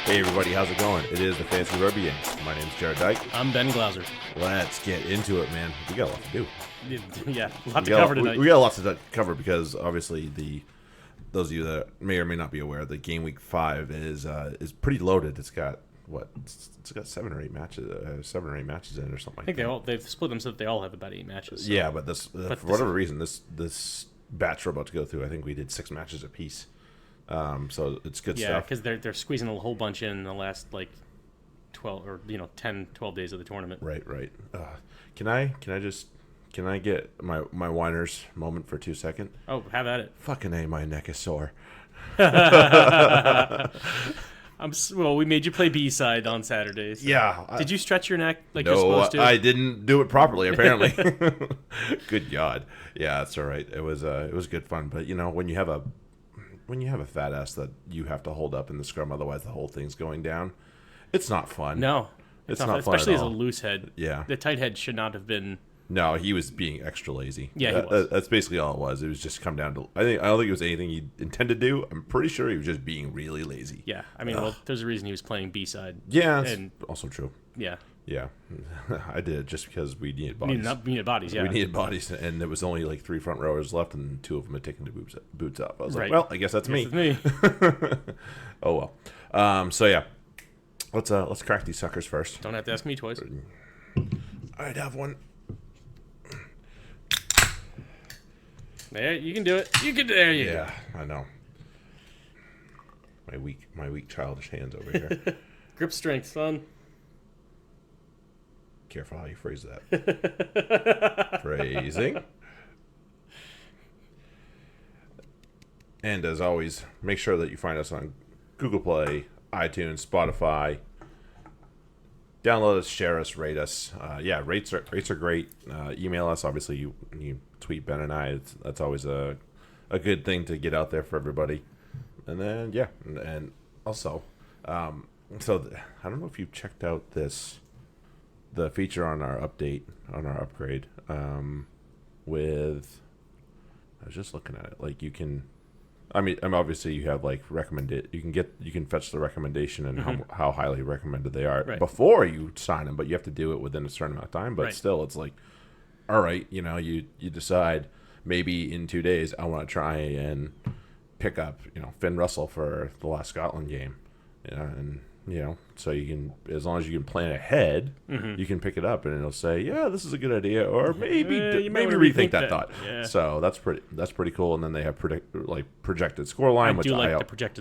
Hey everybody, how's it going? It is the Fancy Rugby Gang. My name's Jared Dyke. I'm Ben Glauser. Let's get into it, man. We got a lot to do. Yeah, a lot to cover tonight. We got lots to cover because obviously those of you that may or may not be aware, the game week 5 is pretty loaded. It's got It's got 7 or 8 matches in it or something. I think they've split them so that they all have about 8 matches. So. Yeah, but for whatever reason, this batch we're about to go through, I think we did 6 matches apiece. So it's good stuff. Yeah, because they're squeezing a whole bunch in the last 10, 12 days of the tournament. Right. Can I get my whiner's moment for 2 seconds? Oh, have at it. Fucking A, my neck is sore. We made you play B-side on Saturdays. So. Yeah. Did you stretch your neck like no, you're supposed to? I didn't do it properly, apparently. Good God. Yeah, it's all right. It was good fun. But, when you have a fat ass that you have to hold up in the scrum, otherwise the whole thing's going down, it's not fun. No. It's not fun especially at as a all. loose head. Yeah. The tight head should not have been... No, he was being extra lazy. Yeah, he was. That's basically all it was. It was just come down to... I don't think it was anything he intended to do. I'm pretty sure he was just being really lazy. Yeah, I mean, there's a reason he was playing B-side. Yeah, that's also true. Yeah. Yeah. I did it just because we needed bodies. We needed bodies, yeah. We needed bodies, and there was only 3 front rowers left, and 2 of them had taken the boots up. I was like, well, I guess that's me. Oh, well. So, yeah. Let's crack these suckers first. Don't have to ask me twice. I'd have one. There, you can do it. There you go. Yeah, I know. My weak childish hands over here. Grip strength, son. Careful how you phrase that. Phrasing. And as always, make sure that you find us on Google Play, iTunes, Spotify. Download us, share us, rate us. Rates are great. Email us. Obviously, you tweet Ben and I. That's always a good thing to get out there for everybody. And then and also, so I don't know if you've checked out the feature on our update on our upgrade. With I was just looking at it. You can. Obviously you have recommended. You can fetch the recommendation and how highly recommended they are before you sign them, but you have to do it within a certain amount of time. But still, it's all right, you decide maybe in 2 days I want to try and pick up Finn Russell for the last Scotland game, and so you can, as long as you can plan ahead, you can pick it up and it'll say, yeah, this is a good idea, or maybe rethink that thought. Yeah. So that's pretty cool. And then they have projected scoreline, which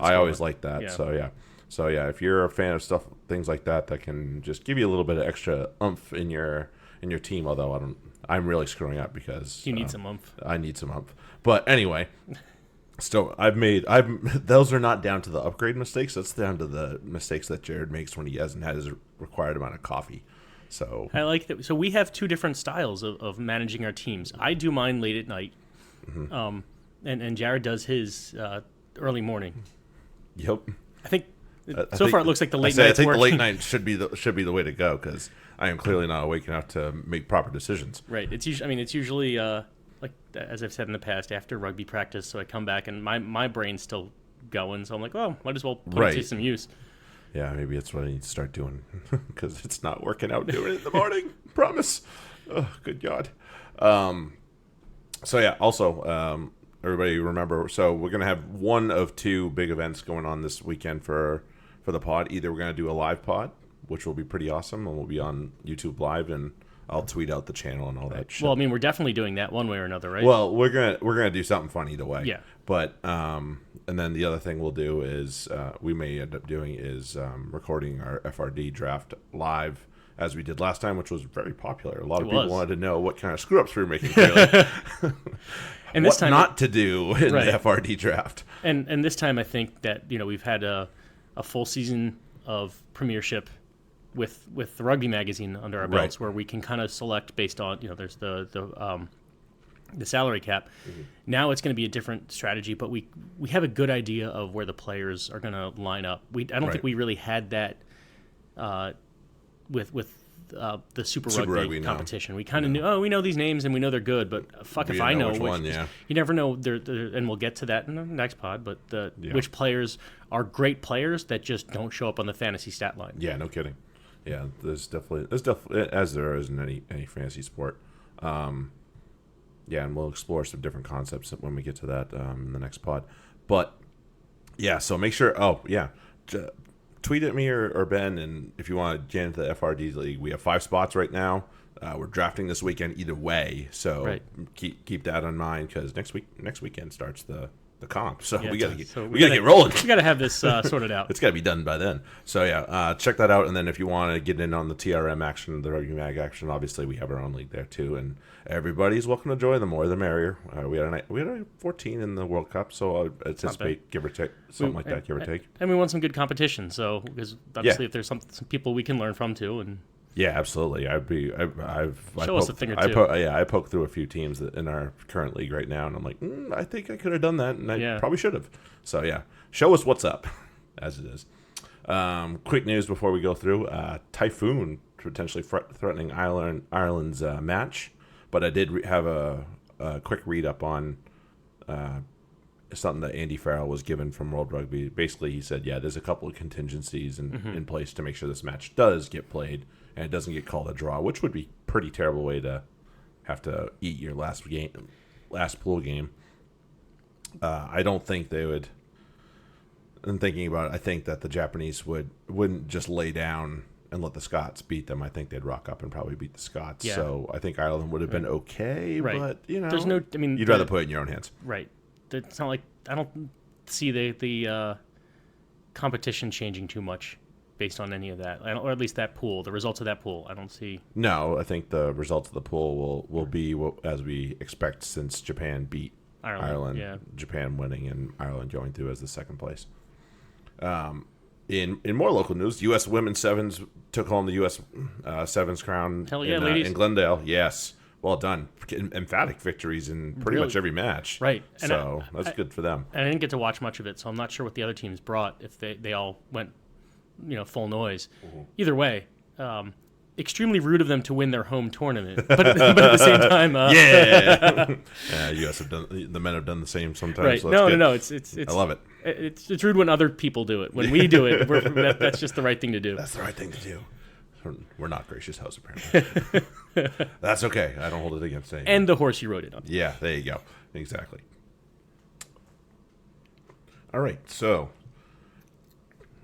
I always like that. Yeah. So yeah, if you're a fan of things like that can just give you a little bit of extra oomph in your team. Although I'm really screwing up because you need some oomph. I need some oomph. But anyway. So those are not down to the upgrade mistakes. That's down to the mistakes that Jared makes when he hasn't had his required amount of coffee. So I like that. So we have 2 different styles of managing our teams. I do mine late at night, and Jared does his early morning. Yep. I think far it looks like the late night. I think the late night should be the way to go because I am clearly not awake enough to make proper decisions. Right. It's usually. As I've said in the past, after rugby practice, so I come back and my brain's still going, so I'm like, oh, might as well put it to some use. Yeah, maybe it's what I need to start doing because it's not working out doing it in the morning. Promise. Oh, good God. So yeah, also, everybody remember, so we're going to have one of 2 big events going on this weekend for the pod. Either we're going to do a live pod, which will be pretty awesome, and we'll be on YouTube Live, and I'll tweet out the channel and all that shit. Well, we're definitely doing that one way or another, right? Well, we're gonna do something fun either way. Yeah. But and then the other thing we'll do is we may end up doing is recording our FRD draft live as we did last time, which was very popular. A lot of people wanted to know what kind of screw ups we were making. And this time not to do in the FRD draft. And this time I think that we've had a full season of Premiership. With the Rugby magazine under our belts, where we can kind of select based on there's the salary cap. Now it's going to be a different strategy, but we have a good idea of where the players are going to line up. I don't think we really had that with the Super Rugby competition. We kind of knew, we know these names and we know they're good, but if I know which one, you never know. And we'll get to that in the next pod. But which players are great players that just don't show up on the fantasy stat line. Yeah, no kidding. Yeah, there's definitely as there is in any fantasy sport. Yeah, and we'll explore some different concepts when we get to that in the next pod. But yeah, so make sure. Oh yeah. Tweet at me or Ben, and if you want to get into the FRD league, we have 5 spots right now. We're drafting this weekend either way, so keep that in mind because next weekend starts the comp. So we gotta get rolling. We gotta have this sorted out. It's gotta be done by then. So yeah, check that out. And then if you want to get in on the TRM action, the Rugby Mag action, obviously we have our own league there too, and everybody's welcome to join. The more, the merrier. We had a 14 in the World Cup, so I anticipate give or take something like that, give or take. And we want some good competition. So because obviously if there's some people we can learn from too, and. Yeah, absolutely. Show us a thing or two. I poked through a few teams in our current league right now, and I'm like, I think I could have done that, and I probably should have. So yeah, show us what's up, as it is. Quick news before we go through: typhoon potentially threatening Ireland's match, but I did have a quick read up on something that Andy Farrell was given from World Rugby. Basically, he said, there's a couple of contingencies in place to make sure this match does get played and it doesn't get called a draw, which would be a pretty terrible way to have to eat your last pool game. I don't think they would. In thinking about it, I think that the Japanese wouldn't just lay down and let the Scots beat them. I think they'd rock up and probably beat the Scots. Yeah. So I think Ireland would have been okay, but there's no. I mean, you'd rather put it in your own hands, right? It's not like I don't see the competition changing too much based on any of that, or at least that pool, the results of that pool. I don't see. No, I think the results of the pool will be as we expect since Japan beat Ireland. Japan winning and Ireland going through as the second place. In more local news, U.S. women's sevens took home the U.S. Sevens crown in Glendale. Yes. Well done. Emphatic victories in pretty much every match. Right. So that's good for them. And I didn't get to watch much of it, so I'm not sure what the other teams brought, if they all went full noise. Mm-hmm. Either way, extremely rude of them to win their home tournament. But at the same time... U.S. the men have done the same sometimes. Right. So no. It's I love it. It's rude when other people do it. When we do it, that's just the right thing to do. That's the right thing to do. We're not Gracious House, apparently. That's okay. I don't hold it against anyone. And the horse you rode it on. Yeah, there you go. Exactly. All right, so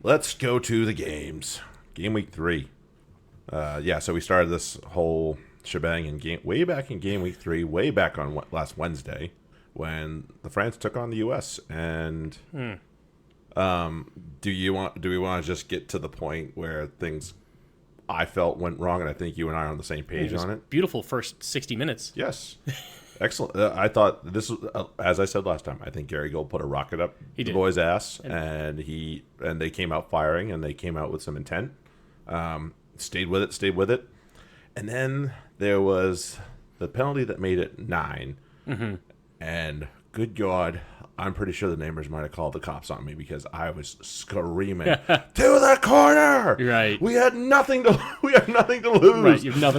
let's go to the games. Game week 3. So we started this whole shebang way back in game week 3, way back on last Wednesday when the France took on the U.S. And do we want to just get to the point where things I felt went wrong, and I think you and I are on the same page on it? Beautiful first 60 minutes. Yes. Excellent. I thought this was, as I said last time, I think Gary Gold put a rocket up the boys' ass, and they came out firing, and they came out with some intent. Stayed with it. And then there was the penalty that made it 9. Mm-hmm. And good God, I'm pretty sure the neighbors might have called the cops on me because I was screaming to the corner. Right. We had nothing to lose. Right. You have nothing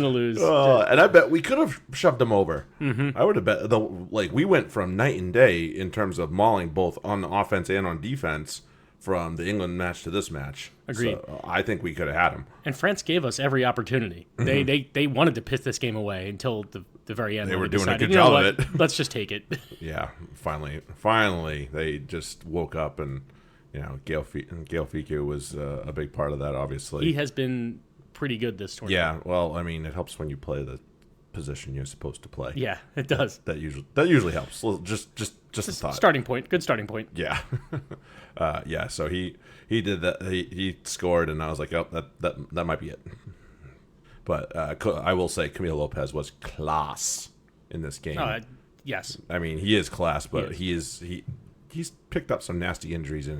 to lose. And I bet we could have shoved them over. Mm-hmm. I would have bet we went from night and day in terms of mauling both on offense and on defense from the England match to this match. Agreed. So I think we could have had them. And France gave us every opportunity. Mm-hmm. They wanted to piss this game away until the very end. They were doing a good job of it. Let's just take it. Yeah, finally, they just woke up, and Gail Ficou was a big part of that. Obviously, he has been pretty good this tournament. Yeah, well, I mean, it helps when you play the position you're supposed to play. Yeah, it does. That usually helps. Just a thought. Starting point. Good starting point. Yeah, So he did that. He scored, and I was like, oh, that might be it. But I will say Camilo Lopez was class in this game. Yes. I mean, he is class, but he's picked up some nasty injuries in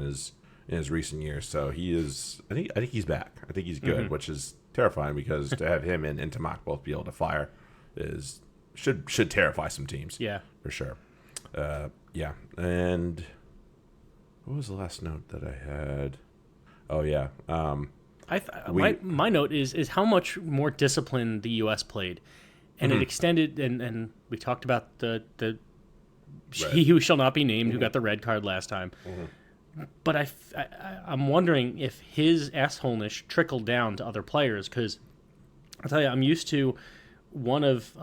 his recent years. So he is. I think he's back. I think he's good, which is terrifying because to have him and Intimac both be able to fire should terrify some teams. Yeah, for sure. And what was the last note that I had? Oh yeah. My note is how much more discipline the U.S. played, and it extended. And we talked about the he who shall not be named who got the red card last time. But I'm wondering if his assholeness trickled down to other players, because I'll tell you, I'm used to one of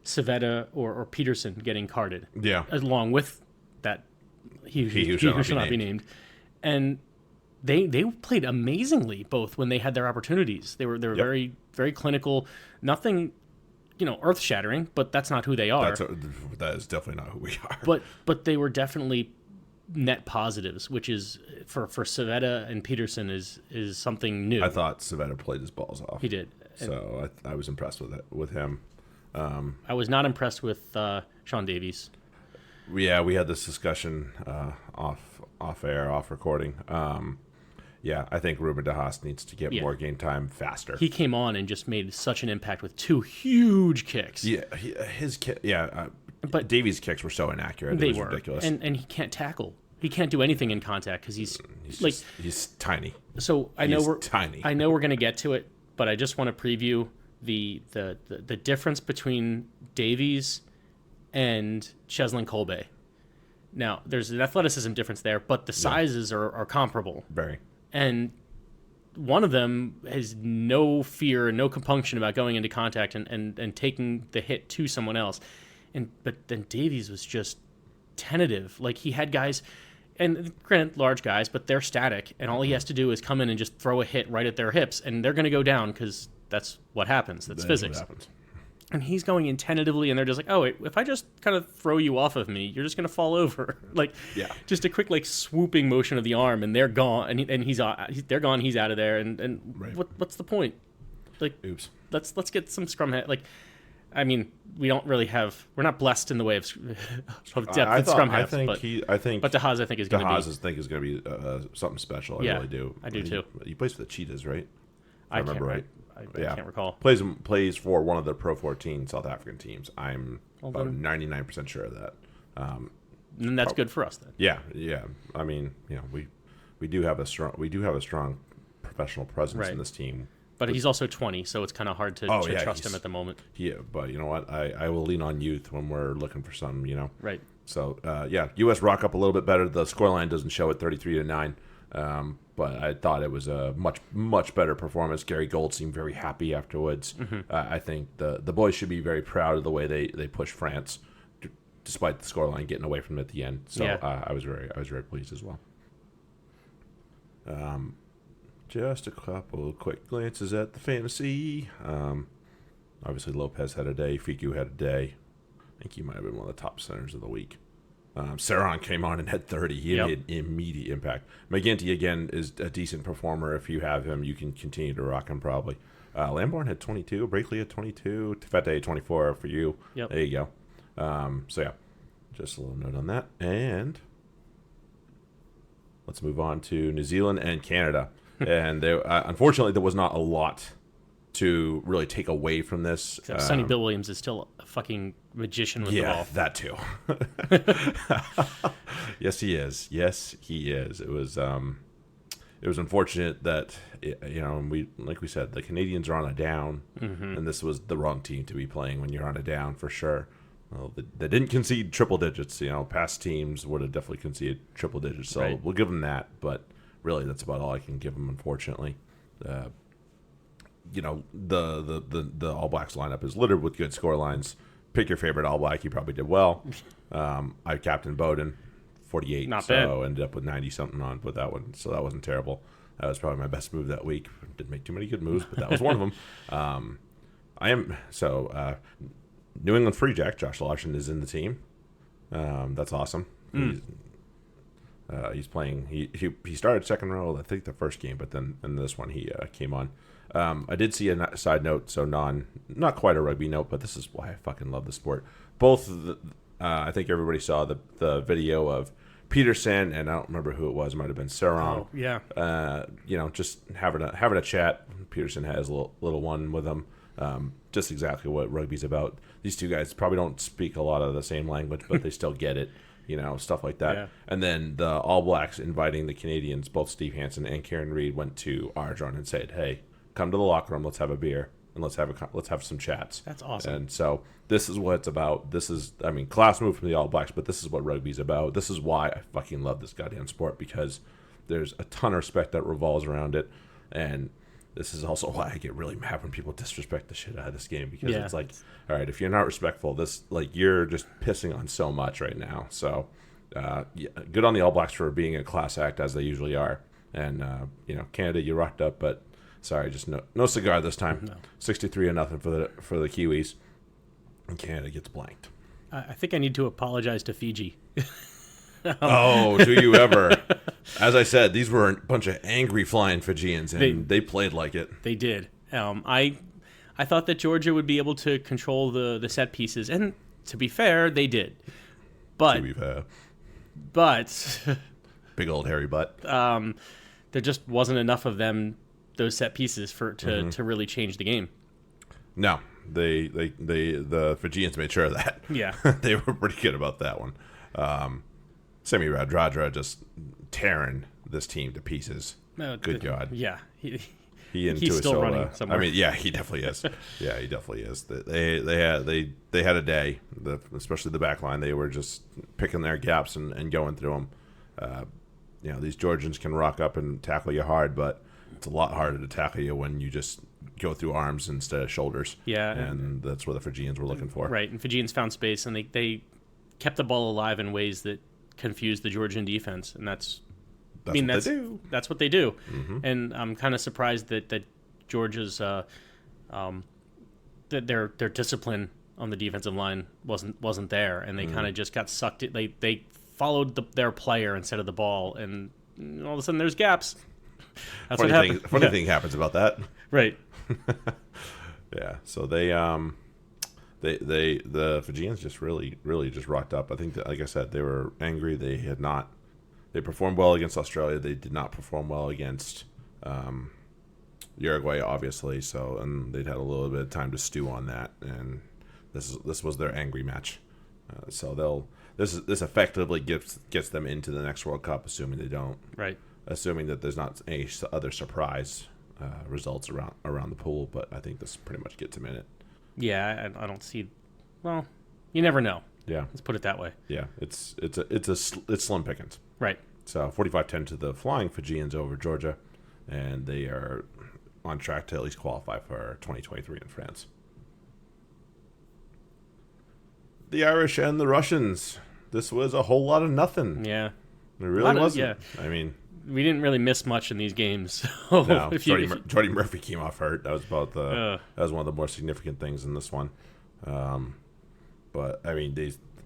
Savetta or Peterson getting carded. Yeah. Along with that he who shall not be named. And they played amazingly both when they had their opportunities. They were very, very clinical. Nothing, earth-shattering, but that's not who they are. That is definitely not who we are. But they were definitely net positives, which is for Savetta and Peterson is something new. I thought Savetta played his balls off. He did. So I was impressed with him. I was not impressed with Sean Davies. Yeah, we had this discussion off air, off recording. Yeah, I think Ruben De Haas needs to get more game time faster. He came on and just made such an impact with 2 huge kicks. Yeah, his kick. Yeah, but Davies' kicks were so inaccurate. It was ridiculous. And he can't tackle. He can't do anything in contact because he's tiny. So I know we're tiny. I know we're going to get to it, but I just want to preview the difference between Davies and Cheslin Kolbe. Now, there's an athleticism difference there, but the sizes are comparable. Very. And one of them has no fear, no compunction about going into contact and taking the hit to someone else. But then Davies was just tentative. Like, he had guys, and granted, large guys, but they're static, and all he has to do is come in and just throw a hit right at their hips, and they're going to go down because that's what happens. That's physics. What happens. And he's going in tentatively, and they're just like, oh, wait, if I just kind of throw you off of me, you're just going to fall over. Just a quick, swooping motion of the arm, and they're gone, and they're gone, he's out of there, and right. What's the point? Oops. Let's get some scrum head. We don't really have. We're not blessed in the way of depth in scrum halves. But De Haas, I think, is going to be something special. I really do. I do too. He plays for the Cheetahs, right? I remember right. I can't recall. Plays for one of the Pro 14 South African teams. I'm about 99% sure of that. And that's good for us then. Yeah. We do have a strong professional presence in this team. But he's also 20, so it's kind of hard to trust him at the moment. Yeah, but you know what? I will lean on youth when we're looking for some, Right. So, U.S. rock up a little bit better. The scoreline doesn't show it 33-9, but I thought it was a much, much better performance. Gary Gold seemed very happy afterwards. Mm-hmm. I think the boys should be very proud of the way they pushed France, despite the scoreline getting away from them at the end. So I was very pleased as well. Just a couple of quick glances at the fantasy. Obviously, Lopez had a day. Figu had a day. I think he might have been one of the top centers of the week. Saron came on and had 30. He made immediate impact. McGinty, again, is a decent performer. If you have him, you can continue to rock him probably. Lamborn had 22. Brakely had 22. Tefete 24 for you. Yep. There you go. Just a little note on that. And let's move on to New Zealand and Canada. And unfortunately, there was not a lot to really take away from this. Sonny Bill Williams is still a fucking magician with the ball. Yeah, that too. Yes, he is. It was unfortunate that we said, the Canadians are on a down, and this was the wrong team to be playing when you're on a down for sure. Well, they didn't concede triple digits. Past teams would have definitely conceded triple digits, so we'll give them that. But really, that's about all I can give them, unfortunately. The All Blacks lineup is littered with good score lines. Pick your favorite All Black. He probably did well. I captained Bowden, 48. Not bad. So ended up with 90-something on with that one. So that wasn't terrible. That was probably my best move that week. Didn't make too many good moves, but that was one of them. New England Free Jack, Josh Larson, is in the team. That's awesome. He's playing. He started second row, I think, the first game, but then in this one he came on. I did see a side note, so not quite a rugby note, but this is why I fucking love the sport. Both, I think everybody saw the video of Peterson, and I don't remember who it was. It might have been Saron. Oh, yeah. Just having a chat. Peterson has a little one with him. Just exactly what rugby's about. These two guys probably don't speak a lot of the same language, but they still get it. stuff like that. Yeah. And then the All Blacks inviting the Canadians, both Steve Hansen and Kieran Reid, went to Arjun and said, "Hey, come to the locker room. Let's have a beer and let's have some chats." That's awesome. And so this is what it's about. This is, class move from the All Blacks, but this is what rugby's about. This is why I fucking love this goddamn sport, because there's a ton of respect that revolves around it, and this is also why I get really mad when people disrespect the shit out of this game, because it's like, all right, if you're not respectful, you're just pissing on so much right now. So, good on the All Blacks for being a class act, as they usually are. And, Canada, you rocked up, but sorry, just no cigar this time. No. 63-0 for the Kiwis, and Canada gets blanked. I think I need to apologize to Fiji. Oh, do you ever? As I said, these were a bunch of angry flying Fijians, and they played like it. They did. I thought that Georgia would be able to control the set pieces, and to be fair, they did. But big old hairy butt. There just wasn't enough of them, those set pieces, to really change the game. No, the Fijians made sure of that. Yeah, they were pretty good about that one. Semi Radradra just tearing this team to pieces. Good God. Yeah. He's still running somewhere. He definitely is. Yeah, he definitely is. They had a day, especially the back line. They were just picking their gaps and going through them. These Georgians can rock up and tackle you hard, but it's a lot harder to tackle you when you just go through arms instead of shoulders. Yeah. And that's what the Fijians were looking for. Right, and Fijians found space, and they kept the ball alive in ways that confused the Georgian defense, and that's what they do. Mm-hmm. And I'm kind of surprised that Georgia's that their discipline on the defensive line wasn't there, and they kind of just got sucked in. They followed their player instead of the ball, and all of a sudden there's gaps. That's what happened. Funny thing happens about that. Right. Yeah. So the Fijians just really just rocked up. I think that, like I said, they were angry. They performed well against Australia. They did not perform well against Uruguay, obviously. So, and they'd had a little bit of time to stew on that, and this was their angry match. So this effectively gets them into the next World Cup, assuming they don't. Right. Assuming that there's not any other surprise results around the pool, but I think this pretty much gets them in it. Yeah, I don't see. Well, you never know. Yeah, let's put it that way. Yeah, it's slim pickings. Right. So 45-10 to the flying Fijians over Georgia, and they are on track to at least qualify for 2023 in France. The Irish and the Russians. This was a whole lot of nothing. Yeah, it really wasn't. Yeah. We didn't really miss much in these games. No, Jordy Murphy came off hurt. That was that was one of the more significant things in this one. But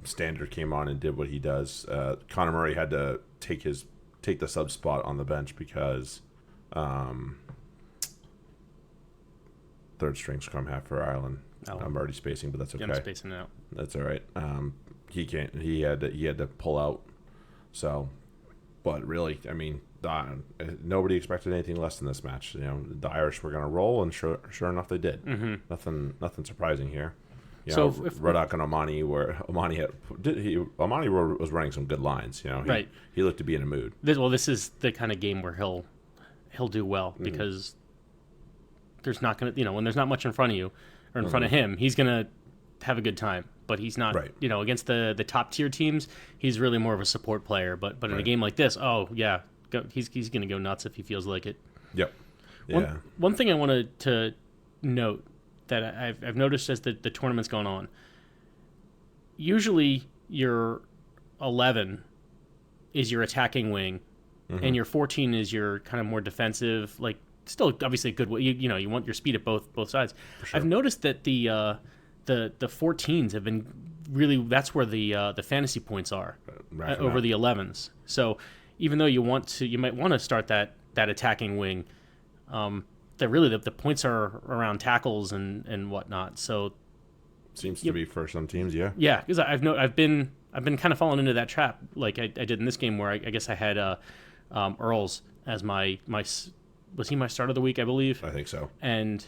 Standard came on and did what he does. Conor Murray had to take the sub spot on the bench because third string scrum half for Ireland. Oh. I'm already spacing, but that's okay. I'm spacing out. That's all right. He can't. He had to pull out. So, but really, nobody expected anything less than this match. The Irish were going to roll, and sure enough, they did. Mm-hmm. Nothing surprising here. Ruddock and Omani Omani was running some good lines. Right. He looked to be in a mood. This is the kind of game where he'll do well because there's not going to when there's not much in front of you or in front of him, he's going to have a good time. But he's not, right. Against the top tier teams, he's really more of a support player. But in a game like this, he's going to go nuts if he feels like it. Yep. Yeah. One thing I wanted to note that I've noticed as the tournament's gone on, usually your 11 is your attacking wing, and your 14 is your kind of more defensive, still obviously a good way. You want your speed at both sides. Sure. I've noticed that the 14s have been really, that's where the fantasy points are over the 11s. So even though you might want to start that attacking wing, that really the points are around tackles and whatnot. So seems to be for some teams, yeah. Yeah, because I've been kind of falling into that trap like I did in this game where I guess I had Earls as my was he my start of the week, I believe? I think so. And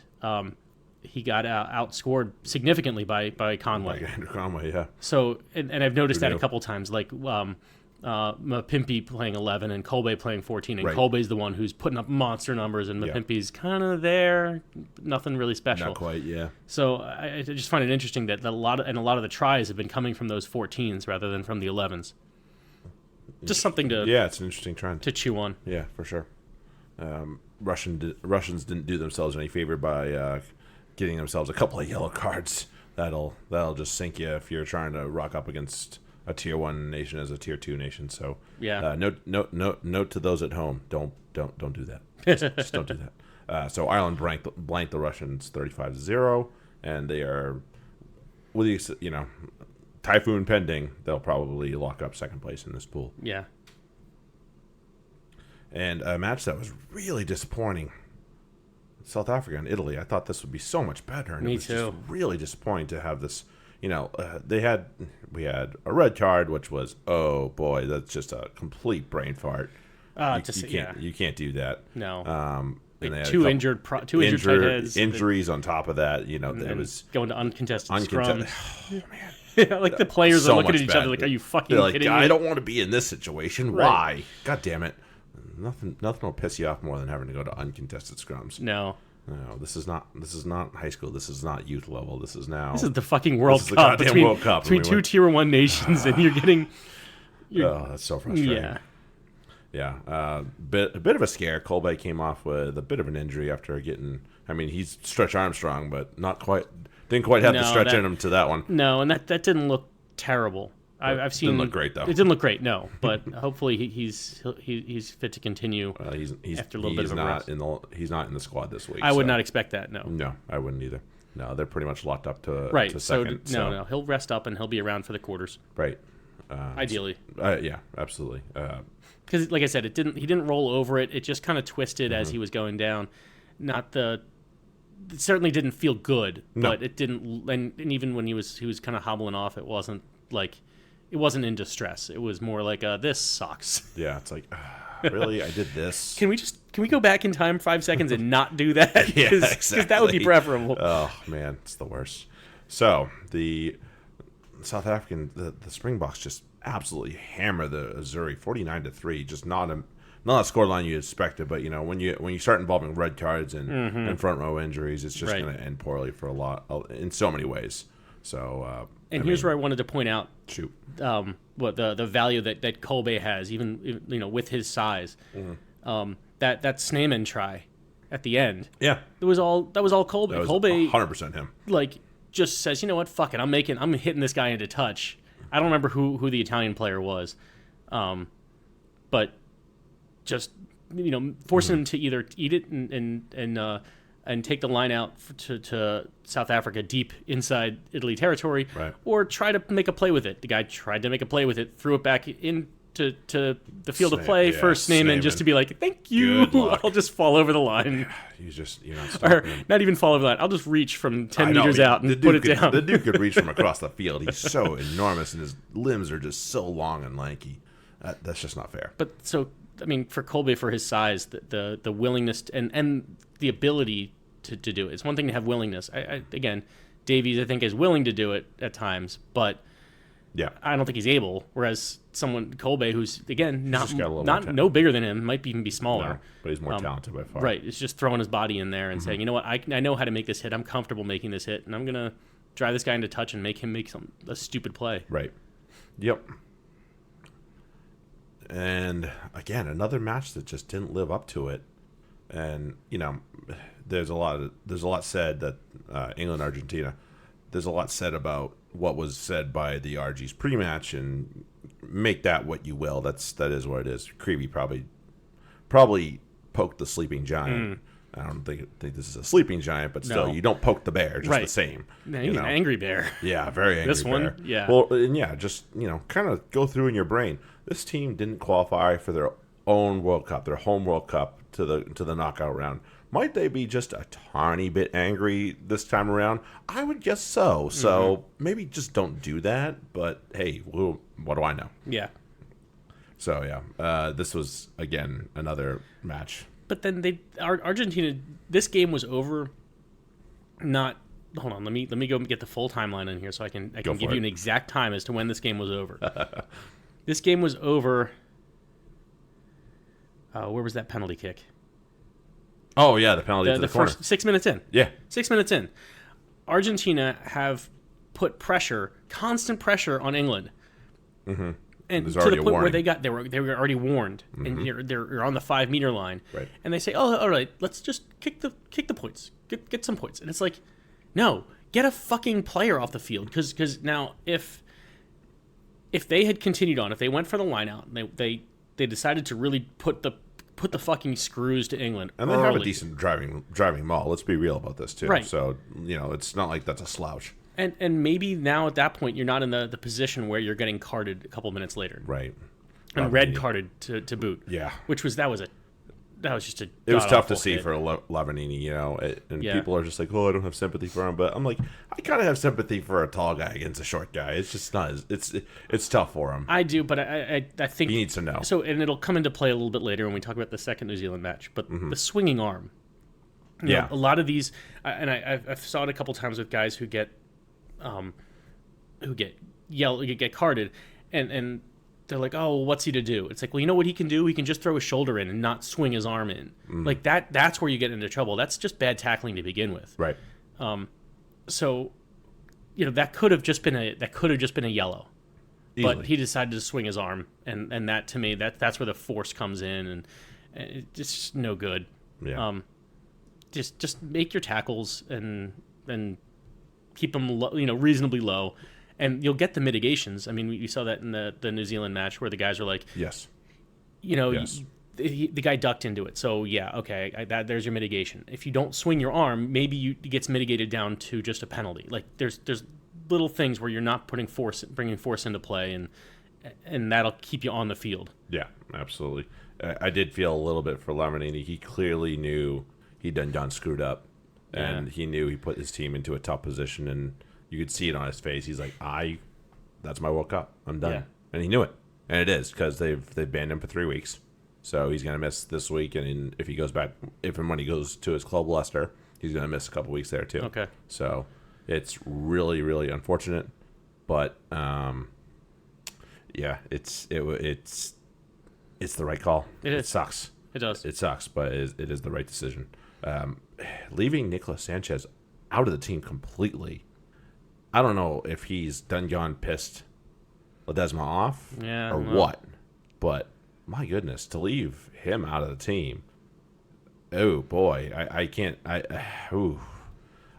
he got outscored significantly by Conway. Like Andrew Conway, yeah. So, and I've noticed that a couple times, like Mapimpi playing 11 and Kolbe playing 14, and Kolbe's the one who's putting up monster numbers, and Mapimpi's kind of there, nothing really special. Not quite, yeah. So I just find it interesting that a lot of the tries have been coming from those 14s rather than from the 11s. Just something to it's an interesting trend to chew on. Yeah, for sure. Russians didn't do themselves any favor by getting themselves a couple of yellow cards. That'll just sink you if you're trying to rock up against a tier 1 nation as a tier 2 nation. So note to those at home: don't do that. Just don't do that. So Ireland blanked the Russians 35-0, and they are, with the typhoon pending, they'll probably lock up second place in this pool. Yeah. And a match that was really disappointing, South Africa and Italy. I thought this would be so much better, and Me it was too. just really disappointing to have this. We had a red card, which was, oh boy, that's just a complete brain fart. You can't do that. No. And they had two injured tight heads. Injuries on top of that. It was going to uncontested scrums. Oh, man. Like the players so are looking at each better. other like, are you fucking kidding me? I don't want to be in this situation. Right. Why? God damn it. Nothing will piss you off more than having to go to uncontested scrums. No, this is not high school. This is not youth level. This is the fucking World Cup between two tier 1 nations, and you're getting. Oh, that's so frustrating. Yeah. Yeah, a bit of a scare. Kolbe came off with a bit of an injury after getting. I mean, he's Stretch Armstrong, but not quite. Didn't quite have the stretch in him to that one. No, and that didn't look terrible. I've seen. Didn't look great though. It didn't look great, no. But hopefully he's fit to continue. He's after a little bit of a rest. He's not in the squad this week. I would not expect that. No. No, I wouldn't either. No, they're pretty much locked up to right. second. No, he'll rest up and he'll be around for the quarters. Right. Ideally. Yeah, absolutely. Because, like I said, he didn't roll over it. It just kind of twisted as he was going down. It certainly didn't feel good, but it didn't. And even when he was kind of hobbling off, it wasn't in distress. It was more like this sucks. Yeah, it's like really, I did this. Can we go back in time 5 seconds and not do that? Yeah, exactly. Because that would be preferable. Oh man, it's the worst. So the South African, the Springboks just absolutely hammer the Azzurri 49-3. Just not a scoreline you expected, but when you start involving red cards and front row injuries, it's just going to end poorly for in so many ways. So here's where I wanted to point out what the value that Kolbe has, even with his size. That Sneeman try at the end. Yeah, that was all Kolbe. That was Kolbe 100% him. Just says, you know what, fuck it, I'm hitting this guy into touch. I don't remember who the Italian player was, but just forcing him to either eat it and take the line out to South Africa deep inside Italy territory, or try to make a play with it. The guy tried to make a play with it, threw it back into the field of play for Sneeman just to be like, thank you, I'll just fall over the line. You're not stopping him. Not even fall over the line. I'll just reach from 10 meters out and put it down. The dude could reach from across the field. He's so enormous, and his limbs are just so long and lanky. That's just not fair. But so, I mean, for Kolbe, for his size, the willingness and the ability to do it. It's one thing to have willingness. Again, Davies, I think, is willing to do it at times, but I don't think he's able. Whereas Kolbe, who's again no bigger than him, might even be smaller, no, but he's more talented by far. Right, it's just throwing his body in there and saying, you know what, I know how to make this hit. I'm comfortable making this hit, and I'm gonna drive this guy into touch and make him make a stupid play. Right. Yep. And again, another match that just didn't live up to it. And there's a lot said that England Argentina. There's a lot said about what was said by the RG's pre-match, and make that what you will. That is what it is. Creevy probably poked the sleeping giant. I don't think this is a sleeping giant, but still, you don't poke the bear just the same. No, he's an angry bear. Yeah, very angry. This one, yeah. Well, and just kind of go through in your brain. This team didn't qualify for their own World Cup, their home World Cup to the knockout round. Might they be just a tiny bit angry this time around? I would guess so. So maybe just don't do that. But hey, what do I know? Yeah. So yeah, this was again another match. But then Argentina. This game was over not. Hold on, let me go get the full timeline in here so I can give you an exact time as to when this game was over. This game was over. Where was that penalty kick? Oh yeah, the penalty to the corner. First 6 minutes in. Yeah, 6 minutes in. Argentina have put constant pressure on England, and to the point where they were already warned, and they're on the 5 meter line, right. And they say, "Oh, all right, let's just kick the points, get some points," and it's like. No, get a fucking player off the field because now if they had continued on, if they went for the line out, and they decided to really put the fucking screws to England, and they have a decent driving maul. Let's be real about this too. Right. So it's not like that's a slouch. And maybe now at that point you're not in the position where you're getting carded a couple minutes later. Right. And red carded to boot. Yeah. That was just a. It was tough to see for Lavanini, and people are just like, "Oh, I don't have sympathy for him," but I'm like, I kind of have sympathy for a tall guy against a short guy. It's just not. It's tough for him. I do, but I think he needs to know. So, and it'll come into play a little bit later when we talk about the second New Zealand match. But the swinging arm, you know, a lot of these, and I've saw it a couple times with guys who get carded, and. They're like, oh, what's he to do? It's like, well, you know what he can do? He can just throw his shoulder in and not swing his arm in. Like that's where you get into trouble. That's just bad tackling to begin with. Right. So, that could have just been a yellow. Easily. But he decided to swing his arm, and that to me that's where the force comes in, and it's just no good. Yeah. Just make your tackles and keep them reasonably low. And you'll get the mitigations. I mean, we saw that in the New Zealand match where the guys were like, yes, the guy ducked into it. So yeah, okay, there's your mitigation. If you don't swing your arm, maybe it gets mitigated down to just a penalty. Like there's little things where you're not bringing force into play, and that'll keep you on the field. Yeah, absolutely. I did feel a little bit for Lavanini. He clearly knew he'd done screwed up, and he knew he put his team into a tough position, and you could see it on his face. He's like, that's my World Cup. I'm done. Yeah. And he knew it. And it is, because they've banned him for 3 weeks. So he's going to miss this week. And if he goes back, when he goes to his club, Leicester, he's going to miss a couple weeks there, too. Okay. So it's really, really unfortunate. But, it's the right call. It sucks. It does. It sucks, but it is the right decision. Leaving Nicolas Sanchez out of the team completely, I don't know if he's done gone pissed Ledesma off or what, but my goodness, to leave him out of the team, oh boy, I can't. I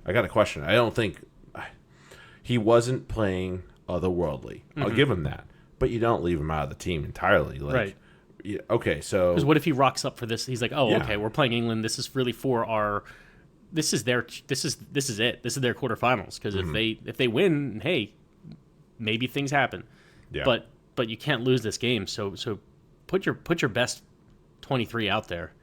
got a question. I don't think he wasn't playing otherworldly. I'll give him that, but you don't leave him out of the team entirely. Like, right. Okay, so because what if he rocks up for this? He's like, okay, we're playing England. This is really for our. This is it. This is their quarterfinals. Because if they win, hey, maybe things happen. Yeah. But you can't lose this game. So put your best 23 out there.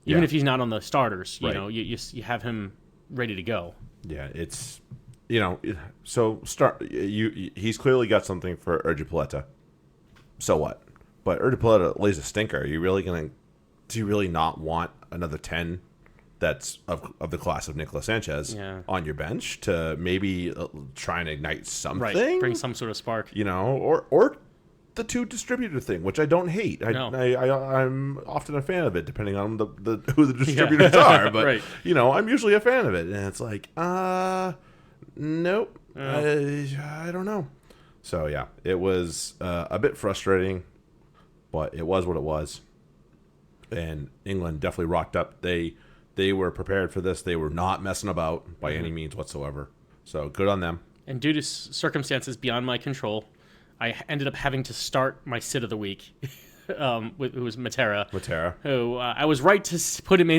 Even if he's not on the starters, you have him ready to go. Yeah, it's so he's clearly got something for Urgipaleta. So what? But Urgipaleta lays a stinker. Do you really not want another 10 that's of the class of Nicolas Sanchez on your bench to maybe try and ignite something? Right. Bring some sort of spark. Or the two distributor thing, which I don't hate. No. I'm often a fan of it, depending on who the distributors are. But right. I'm usually a fan of it, and it's like, nope, I don't know. So yeah, it was a bit frustrating, but it was what it was. And England definitely rocked up. They were prepared for this. They were not messing about by any means whatsoever. So good on them. And due to circumstances beyond my control, I ended up having to start my sit of the week, who was Matera. Who I was right to put him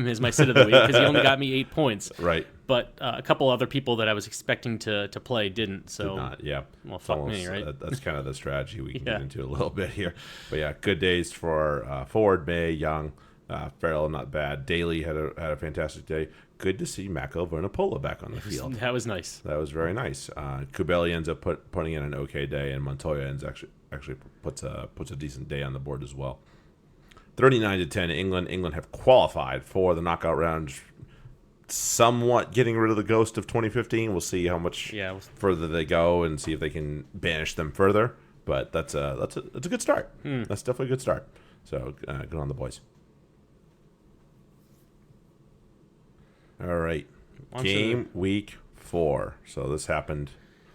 as my sit of the week because he only got me 8 points. Right. But a couple other people that I was expecting to play didn't. So did not. Yeah. Well, fuck me, right? That's kind of the strategy we can get into a little bit here. But yeah, good days for Ford, May, Young, Farrell, not bad. Daly had a fantastic day. Good to see Mako Vernapola back on the field. That was nice. That was very nice. Kubeli ends up putting in an okay day, and Montoya actually puts a decent day on the board as well. 39-10, England have qualified for the knockout round. somewhat getting rid of the ghost of 2015. We'll see how much further they go and see if they can banish them further. But that's a good start. That's definitely a good start. So good on the boys. All right, game week 4. So this happened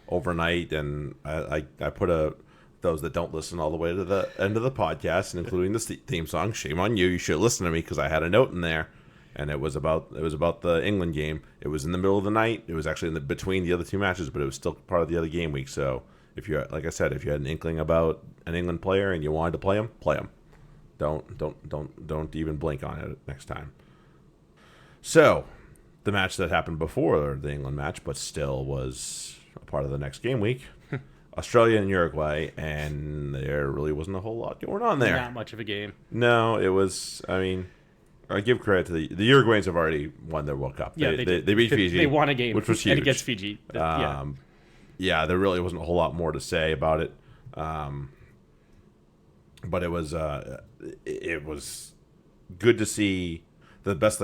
overnight, and I put those that don't listen all the way to the end of the podcast, and including the theme song. Shame on you. You should listen to me because I had a note in there, and it was about the England game. It was in the middle of the night. It was actually between the other 2 matches, but it was still part of the other game week. So if you, like I said, if you had an inkling about an England player and you wanted to play him. Don't even blink on it next time. So the match that happened before the England match, but still was a part of the next game week. Australia and Uruguay, and there really wasn't a whole lot going on there. Not much of a game. No, it was. I mean, I give credit to the Uruguayans have already won their World Cup. Yeah, they beat Fiji. They won a game, which was huge. And against Fiji. Yeah, there really wasn't a whole lot more to say about it. But it was good to see. The best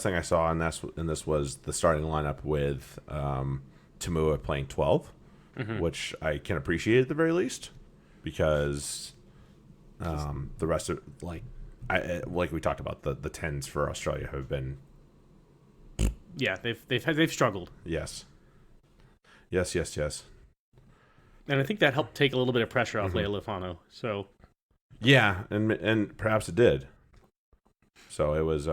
thing I saw in this was the starting lineup with Tamua playing 12. Which I can appreciate at the very least, because the rest of like we talked about, the 10s for Australia have been they've struggled. Yes. And I think that helped take a little bit of pressure off Leia Lofano. So yeah, and perhaps it did. So it was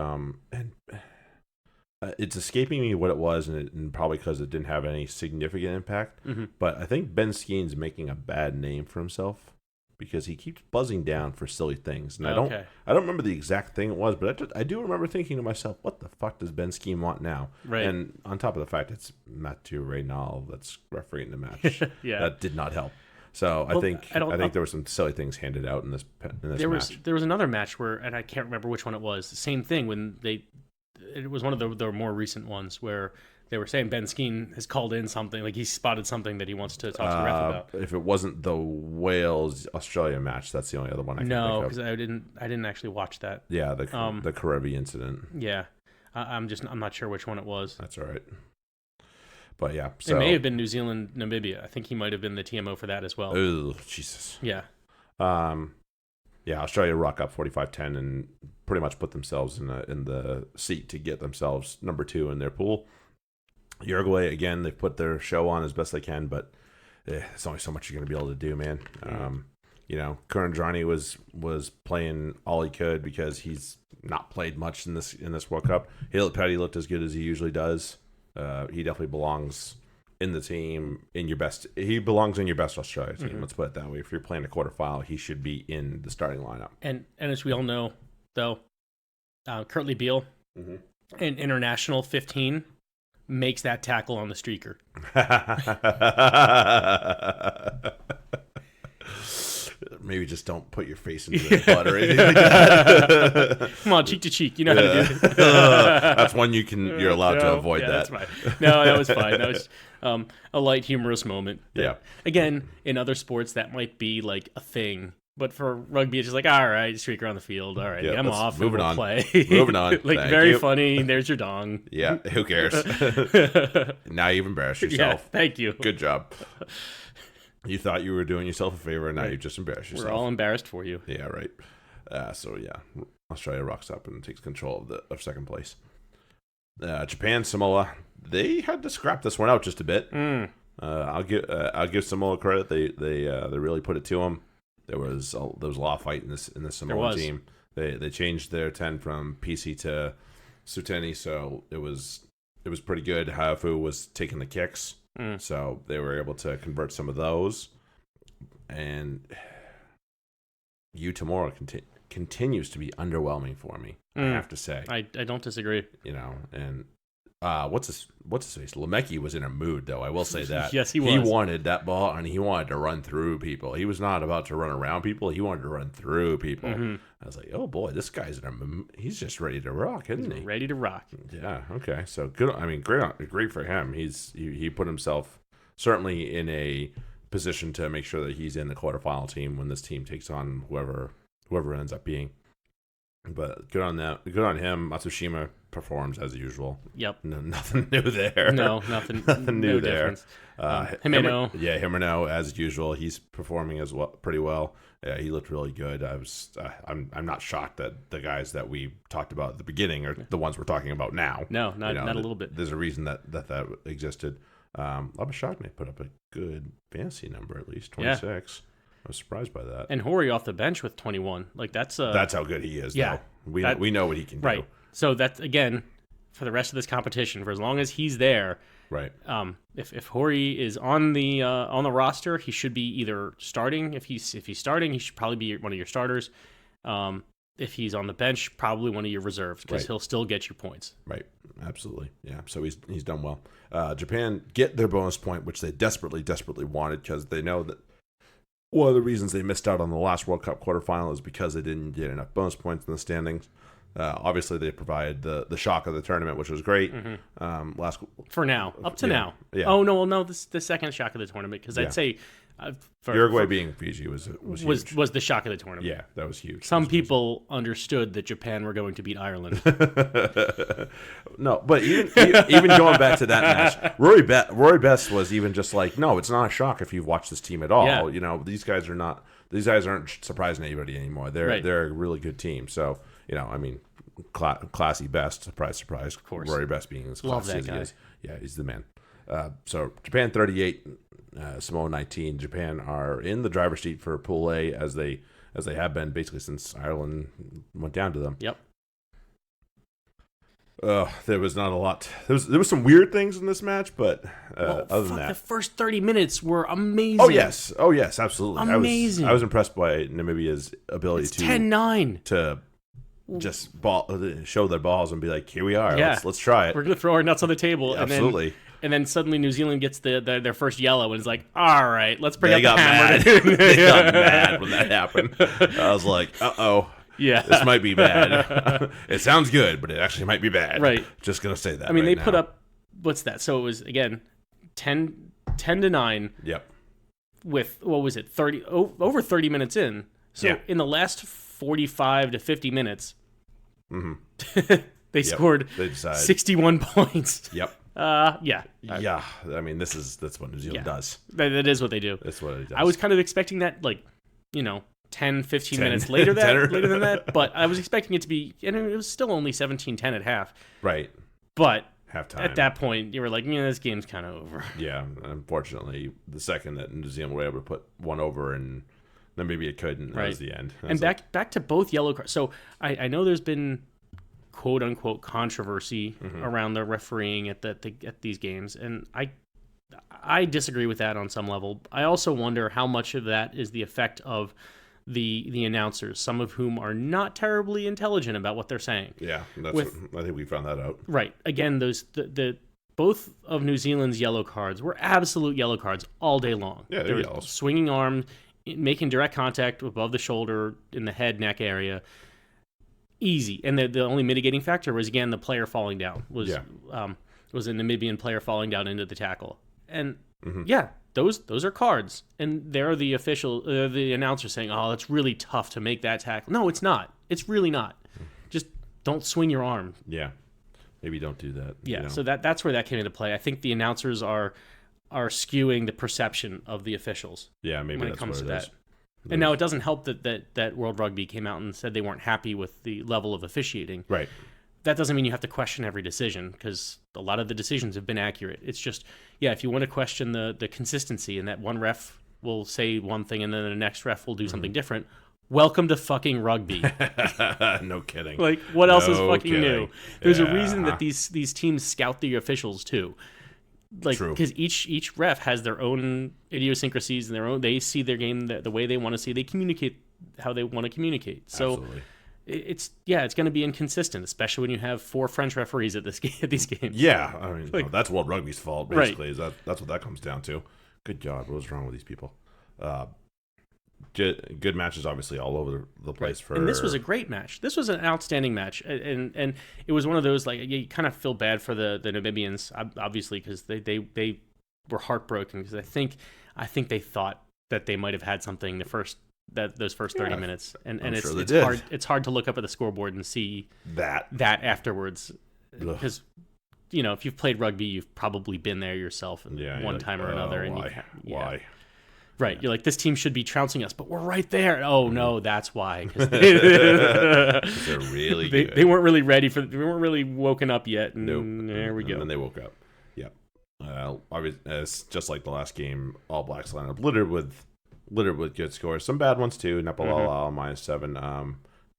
it's escaping me what it was, and probably because it didn't have any significant impact. But I think Ben Skeen's making a bad name for himself because he keeps buzzing down for silly things. And I don't remember the exact thing it was, but I do remember thinking to myself, what the fuck does Ben Skeen want now? Right. And on top of the fact it's Mathieu Reynal that's refereeing the match. That did not help. So I think there were some silly things handed out in this match. There was another match where, and I can't remember which one it was. The same thing when it was one of the more recent ones where they were saying Ben Skeen has called in something, like he spotted something that he wants to talk to the ref about. If it wasn't the Wales Australia match, that's the only other one I can think of. No, because I didn't actually watch that. Yeah, the Karevi incident. Yeah, I'm not sure which one it was. That's all right. But yeah, so it may have been New Zealand, Namibia. I think he might have been the TMO for that as well. Oh, Jesus. Yeah. Yeah, Australia rock up 45-10 and pretty much put themselves in the seat to get themselves number 2 in their pool. Uruguay, again, they've put their show on as best they can, but there's only so much you're going to be able to do, man. Kurandrani was playing all he could because he's not played much in this World Cup. Petty looked as good as he usually does. He definitely belongs in the team he belongs in your best Australia team. Let's put it that way. If you're playing a quarterfinal, he should be in the starting lineup. And as we all know, though, Kurtley Beale in international 15 makes that tackle on the streaker. Maybe just don't put your face into the butt or anything like that. Come on, cheek to cheek. You know how to do it. That's one you're allowed to avoid that. That's fine. No, that was fine. That was a light, humorous moment. Yeah. Again, in other sports, that might be like a thing. But for rugby, it's just like, all right, streaker on the field. All right, I'm off. Moving on. Play. Moving on. Like, very funny. There's your dong. Yeah, who cares? Now you've embarrassed yourself. Yeah, thank you. Good job. You thought you were doing yourself a favor, and now you just embarrassed yourself. We're all embarrassed for you. Yeah, right. Australia rocks up and takes control of second place. Japan, Samoa, they had to scrap this one out just a bit. I'll give Samoa credit. They really put it to them. There was a lot of fight in this Samoa team. They changed their 10 from PC to Suteni, so it was pretty good. Hafu was taking the kicks. So they were able to convert some of those, and Tomorrow continues to be underwhelming for me. I have to say, I don't disagree. And what's his face? Lemecki was in a mood, though. I will say that. Yes, he was. He wanted that ball, and he wanted to run through people. He was not about to run around people. He wanted to run through people. I was like, oh boy, this guy's he's just ready to rock, isn't he? Ready to rock. Yeah. Okay. So good. I mean, great for him. He put himself certainly in a position to make sure that he's in the quarterfinal team when this team takes on whoever ends up being. But good on that. Good on him. Matsushima performs as usual. Yep. No, nothing new there. No, nothing new no there. Jimeno. Jimeno as usual. He's performing as well, pretty well. Yeah, he looked really good. I'm not shocked that the guys that we talked about at the beginning are the ones we're talking about now. No, not a little bit. There's a reason that existed. I was shocked they put up a good fantasy number, at least 26. Yeah. I was surprised by that. And Horry off the bench with 21. Like that's how good he is. Yeah, though. We know what he can do. Right. So that's again for the rest of this competition. For as long as he's there, right. If Horry is on the roster, he should be either starting. If he's starting, he should probably be one of your starters. If he's on the bench, probably one of your reserves because he'll still get you points. Right. Absolutely. Yeah. So he's done well. Japan get their bonus point, which they desperately wanted because they know that one of the reasons they missed out on the last World Cup quarterfinal is because they didn't get enough bonus points in the standings. Obviously, they provided the shock of the tournament, which was great. Mm-hmm. For now, up to now. Yeah. Oh no, the second shock of the tournament because I'd say Uruguay being Fiji was the shock of the tournament. Yeah, that was huge. Some people understood that Japan were going to beat Ireland. No, but even going back to that match, Rory Best was even just like, no, it's not a shock if you've watched this team at all. Yeah. You know, these guys aren't surprising anybody anymore. They're a really good team. So, I mean, classy Best, surprise, of course. Rory Best being as classy as he is. Yeah, he's the man. So Japan 38, Samoa 19. Japan are in the driver's seat for Pool A as they have been basically since Ireland went down to them. Yep. There was not a lot. There was some weird things in this match, but other than that, the first 30 minutes were amazing. Oh yes, absolutely. Amazing. I was impressed by Namibia's ability to 10-9 to just show their balls and be like, here we are. Yeah. Let's try it. We're gonna throw our nuts on the table. Yeah, absolutely. And then suddenly New Zealand gets their first yellow and is like, all right, let's bring out the hammer. They got mad when that happened. I was like, uh-oh. Yeah. This might be bad. It sounds good, but it actually might be bad. Right. Just going to say that. I mean, they put up, what's that? So it was, again, 10-9. Yep. With, what was it, over 30 minutes in. So in the last 45 to 50 minutes, they scored 61 points. Yep. Yeah. I mean, that's what New Zealand does. That is what they do. That's what it does. I was kind of expecting that, 10, 15 minutes later than that, but I was expecting it to be, and it was still only 17-10 at half. Right. But halftime. At that point, you were like, this game's kind of over. Yeah. Unfortunately, the second that New Zealand were able to put one over and Namibia couldn't, that was the end. And back to both yellow cards. So I know there's been quote unquote controversy around the refereeing at these games, and I disagree with that on some level. I also wonder how much of that is the effect of the announcers, some of whom are not terribly intelligent about what they're saying. Yeah, I think we found that out. Right. Again, the both of New Zealand's yellow cards were absolute yellow cards all day long. Yeah, they're yellows. Swinging arm, making direct contact above the shoulder in the head neck area. Easy. And the only mitigating factor was, again, the player falling down. Was a Namibian player falling down into the tackle. And those are cards, and they're the announcer saying, "Oh, it's really tough to make that tackle." No, it's not. It's really not. Just don't swing your arm. Yeah, maybe don't do that. Yeah, so that's where that came into play. I think the announcers are skewing the perception of the officials. Yeah, maybe when that's it comes what to it that. is. And now it doesn't help that World Rugby came out and said they weren't happy with the level of officiating. Right. That doesn't mean you have to question every decision, because a lot of the decisions have been accurate. It's just, if you want to question the consistency and that one ref will say one thing and then the next ref will do something different, welcome to fucking rugby. No kidding. Like, what else is fucking new? There's a reason that these teams scout the officials too. Like, because each ref has their own idiosyncrasies and they see their game the way they want to see. They communicate how they want to communicate. So. Absolutely. It's going to be inconsistent, especially when you have 4 French referees at these games. Yeah, I mean, that's World Rugby's fault, basically. Right. That's what that comes down to. Good God, what was wrong with these people? Good matches, obviously, all over the place. And this was a great match. This was an outstanding match, and it was one of those, like, you kind of feel bad for the Namibians, obviously, because they were heartbroken, because I think they thought that they might have had something those first 30 minutes, and it's hard to look up at the scoreboard and see that afterwards. because if you've played rugby, you've probably been there yourself one time or another. And why? Right, you're like, this team should be trouncing us, but we're right there. Oh no, that's why. Because they're really good. They weren't really ready they weren't really woken up yet. And nope. There we go. And then they woke up. Yep. It's just like the last game. All Blacks lineup littered with good scores. Some bad ones too. Nepalala -7.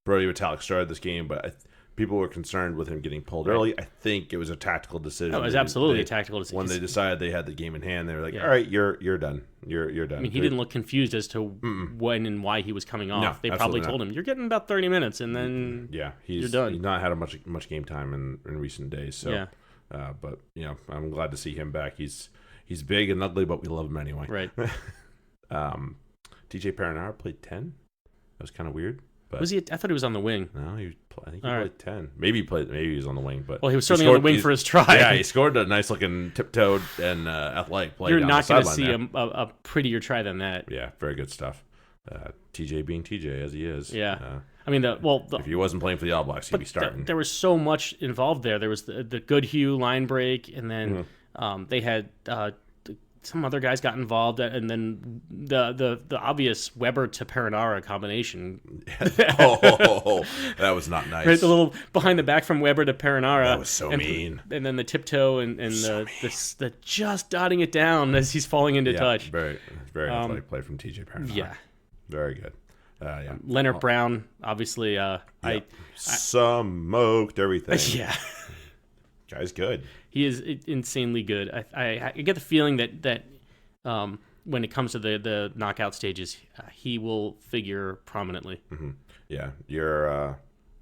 Brody Vitalik started this game, but people were concerned with him getting pulled early. I think it was a tactical decision. No, it was absolutely a tactical decision. When they decided they had the game in hand, they were like, all right, you're done. You're done. I mean, he didn't look confused as to when and why he was coming off. No, they probably told him, you're getting about 30 minutes, and then you're done. He's not had much game time in recent days. So, but I'm glad to see him back. He's big and ugly, but we love him anyway. Right. TJ Perenara played 10. That was kind of weird. But was he? I thought he was on the wing. No, I think he played 10. Maybe he was on the wing, but he was certainly on the wing for his try. Yeah, he scored a nice looking tiptoed and athletic play. You're not going to see a prettier try than that. Yeah, very good stuff. TJ being TJ as he is. Yeah. I mean, if he wasn't playing for the All Blacks, he'd be starting. There was so much involved there. There was the Goodhue line break, and then they had some other guys got involved, and then the obvious Weber to Perenara combination. That was not nice. Right, the little behind the back from Weber to Perenara. That was so mean. And then the tiptoe and the just dotting it down as he's falling into touch. Very athletic play from TJ Perenara. Yeah, very good. Leonard Brown, obviously. Smoked everything. Yeah. Guy's good. He is insanely good. I get the feeling that when it comes to the knockout stages, he will figure prominently. Mm-hmm. Yeah,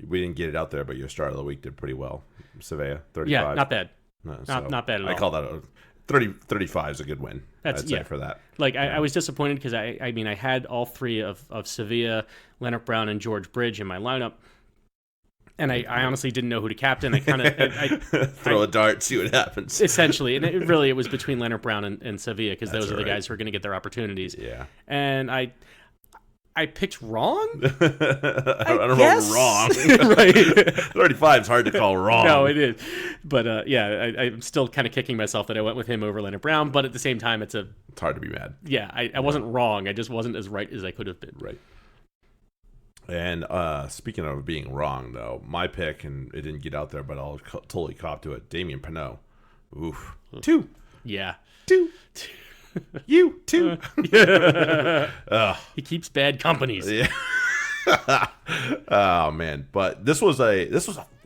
we didn't get it out there, but your start of the week did pretty well. Savea, 35. Yeah, not bad. Not bad at all. I call that 35 is a good win. I'd say for that. Like I was disappointed because I had all three of Sevilla, Leonard Brown, and George Bridge in my lineup. And I honestly didn't know who to captain. I kind of throw a dart, see what happens. Essentially, and it was between Leonard Brown and Sevilla because those are the guys who are going to get their opportunities. Yeah. And I picked wrong. I don't know wrong. Right. 35 is hard to call wrong. No, it is. But I'm still kind of kicking myself that I went with him over Leonard Brown. But at the same time, it's hard to be mad. Yeah, I wasn't wrong. I just wasn't as right as I could have been. Right. And speaking of being wrong, though, my pick, and it didn't get out there, but I'll totally cop to it, Damien Pinot. Oof. 2. Yeah. 2. You, 2. He keeps bad companies. Yeah. Oh, man. But this was a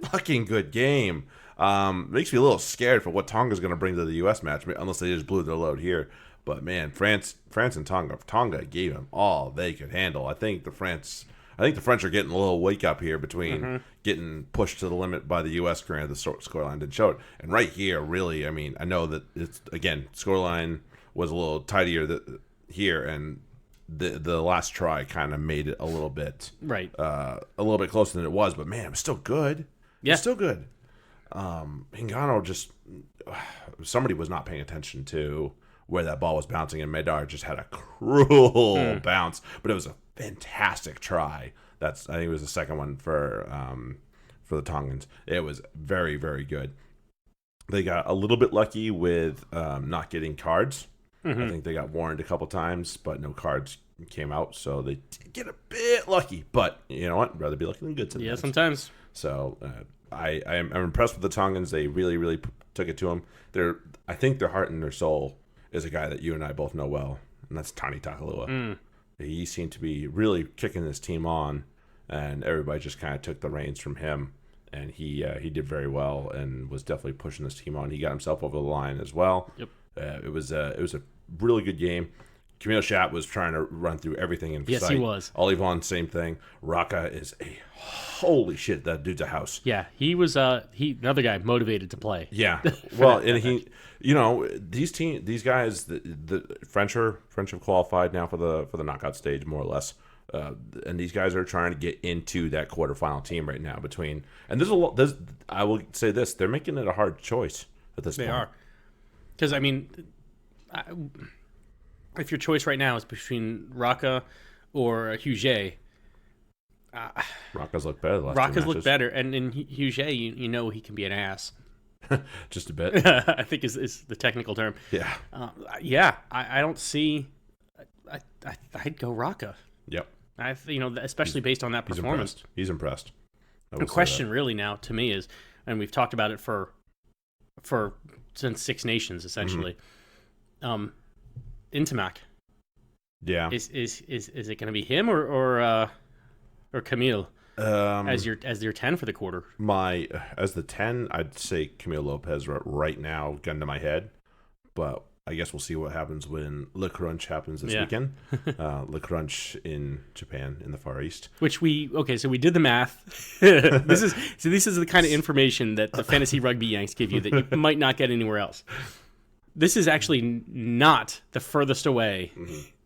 fucking good game. Makes me a little scared for what Tonga's going to bring to the U.S. match, unless they just blew their load here. But, man, France and Tonga gave them all they could handle. I think the French are getting a little wake up here between getting pushed to the limit by the U.S. Granted, the scoreline didn't show it. And right here, really, I mean, I know that it's, again, scoreline was a little tidier here, and the last try kind of made it a little bit closer than it was. But, man, it was still good. Yeah. It was still good. Hingano just somebody was not paying attention to where that ball was bouncing, and Medard just had a cruel bounce. But it was a fantastic try. I think it was the second one for the Tongans. It was very, very good. They got a little bit lucky with not getting cards. I think they got warned a couple times, but no cards came out, so they did get a bit lucky. But you know what? I'd rather be lucky than good sometimes. Yeah, sometimes. So I'm impressed with the Tongans. They really, really took it to them. I think their heart and their soul is a guy that you and I both know well, and that's Tani Takalua. He seemed to be really kicking his team on, and everybody just kind of took the reins from him, and he did very well and was definitely pushing this team on. He got himself over the line as well. Yep. It was a really good game. Camille Schaap was trying to run through everything in sight. Yes, he was. Olivon, same thing. Raka is holy shit, that dude's a house. Yeah, he was another guy motivated to play. Yeah. Well, and he, these guys, the French have qualified now for the knockout stage more or less. And these guys are trying to get into that quarterfinal team right now and there's a lot. I will say this, they're making it a hard choice at this point. They are. Because, I mean, if your choice right now is between Raka or Huget, Rocca's looked better the last Rocca's two looked matches. better, and in Hughes, you know he can be an ass. Just a bit. I think is the technical term. Yeah. I don't see. I'd go Rocca. Yep. Especially based on that performance. He's impressed. The question really now to me is, and we've talked about it for since Six Nations essentially. Intimac. Yeah. Is it going to be him or Camille as your 10 for the quarter? As the 10, I'd say Camille Lopez right now, gun to my head, but I guess we'll see what happens when Le Crunch happens this weekend. Le Crunch in Japan, in the Far East. So we did the math. This is the kind of information that the fantasy rugby Yanks give you that you might not get anywhere else. This is actually not the furthest away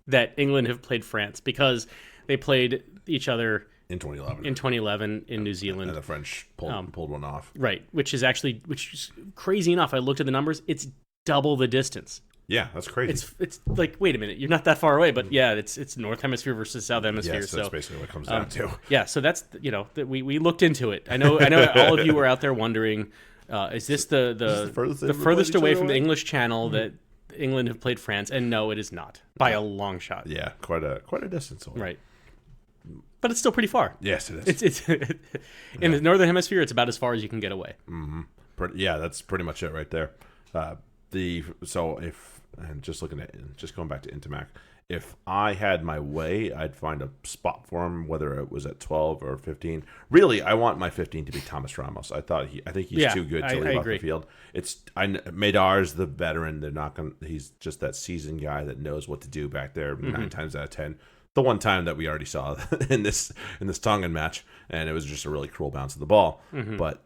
that England have played France, because they played each other in 2011. In New Zealand. And the French pulled one off. Right, which is crazy enough. I looked at the numbers. It's double the distance. Yeah, that's crazy. It's like, wait a minate, you're not that far away, but yeah, it's North Hemisphere versus South Hemisphere. Yes, that's basically what it comes down to. Yeah, so that's we looked into it. I know all of you were out there wondering, is this the furthest away from the English Channel that England have played France? And no, it is not by a long shot. Yeah, quite a distance away. Right. But it's still pretty far. Yes, it is. It's in the Northern Hemisphere, it's about as far as you can get away. Mm-hmm. Yeah, that's pretty much it right there. Just going back to Intimac, if I had my way, I'd find a spot for him, whether it was at 12 or 15. Really, I want my 15 to be Thomas Ramos. I think he's too good to leave off the field. Madar's the veteran. He's just that seasoned guy that knows what to do back there 9 times out of 10. The one time that we already saw in this Tongan match, and it was just a really cruel bounce of the ball. But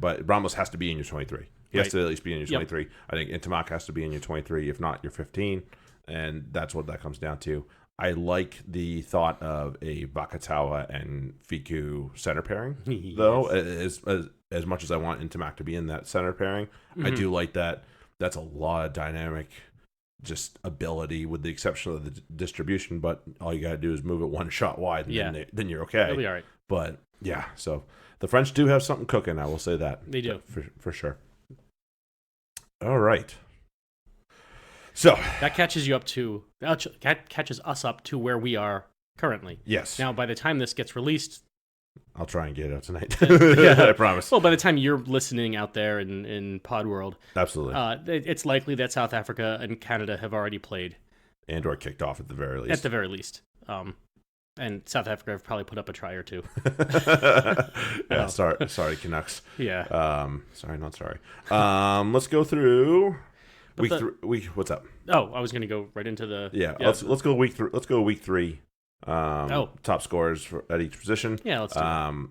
but Ramos has to be in your 23. He has to at least be in your 23. Yep. I think Intimac has to be in your 23, if not your 15, and that's what that comes down to. I like the thought of a Vakatawa and Fiku center pairing, though, as much as I want Intimac to be in that center pairing. I do like that. That's a lot of dynamic just ability, with the exception of the distribution, but all you got to do is move it one shot wide, and then you're okay. You'll be all right. But, yeah, so the French do have something cooking, I will say that. They do. For sure. All right. So that catches us up to where we are currently. Yes. Now, by the time this gets released, I'll try and get it out tonight. I promise. Well, by the time you're listening out there in Pod World, absolutely, it's likely that South Africa and Canada have already played and/or kicked off at the very least. At the very least. And South Africa have probably put up a try or two. Yeah, sorry, Canucks. Yeah. Sorry, not sorry. Let's go through week. What's up? Oh, I was going to go right into the. Yeah. Let's go week 3. Let's go week 3. Top scorers at each position. Yeah, let's do that.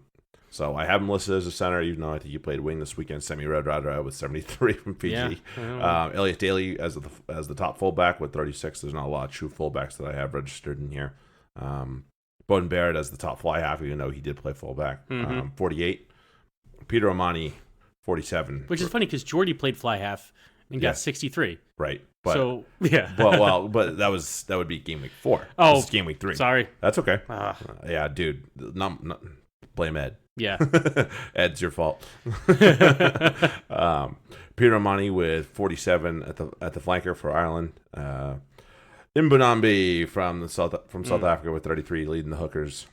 So I have him listed as a center, even though I think he played wing this weekend. Semi Radradra with 73 from Fiji. Yeah, Elliot Daly as the top fullback with 36. There's not a lot of true fullbacks that I have registered in here. Bowden Barrett as the top fly half, even though he did play fullback. 48. Peter Omani, 47. Which is funny because Jordy played fly half and got 63. Right. But, so yeah. but that would be game week 4. Oh, this is game week 3. Sorry. That's okay. Yeah, dude. Not blame Ed. Yeah. Ed's your fault. Peter Omani with 47 at the flanker for Ireland. Mbonambi from South Africa with 33 leading the hookers.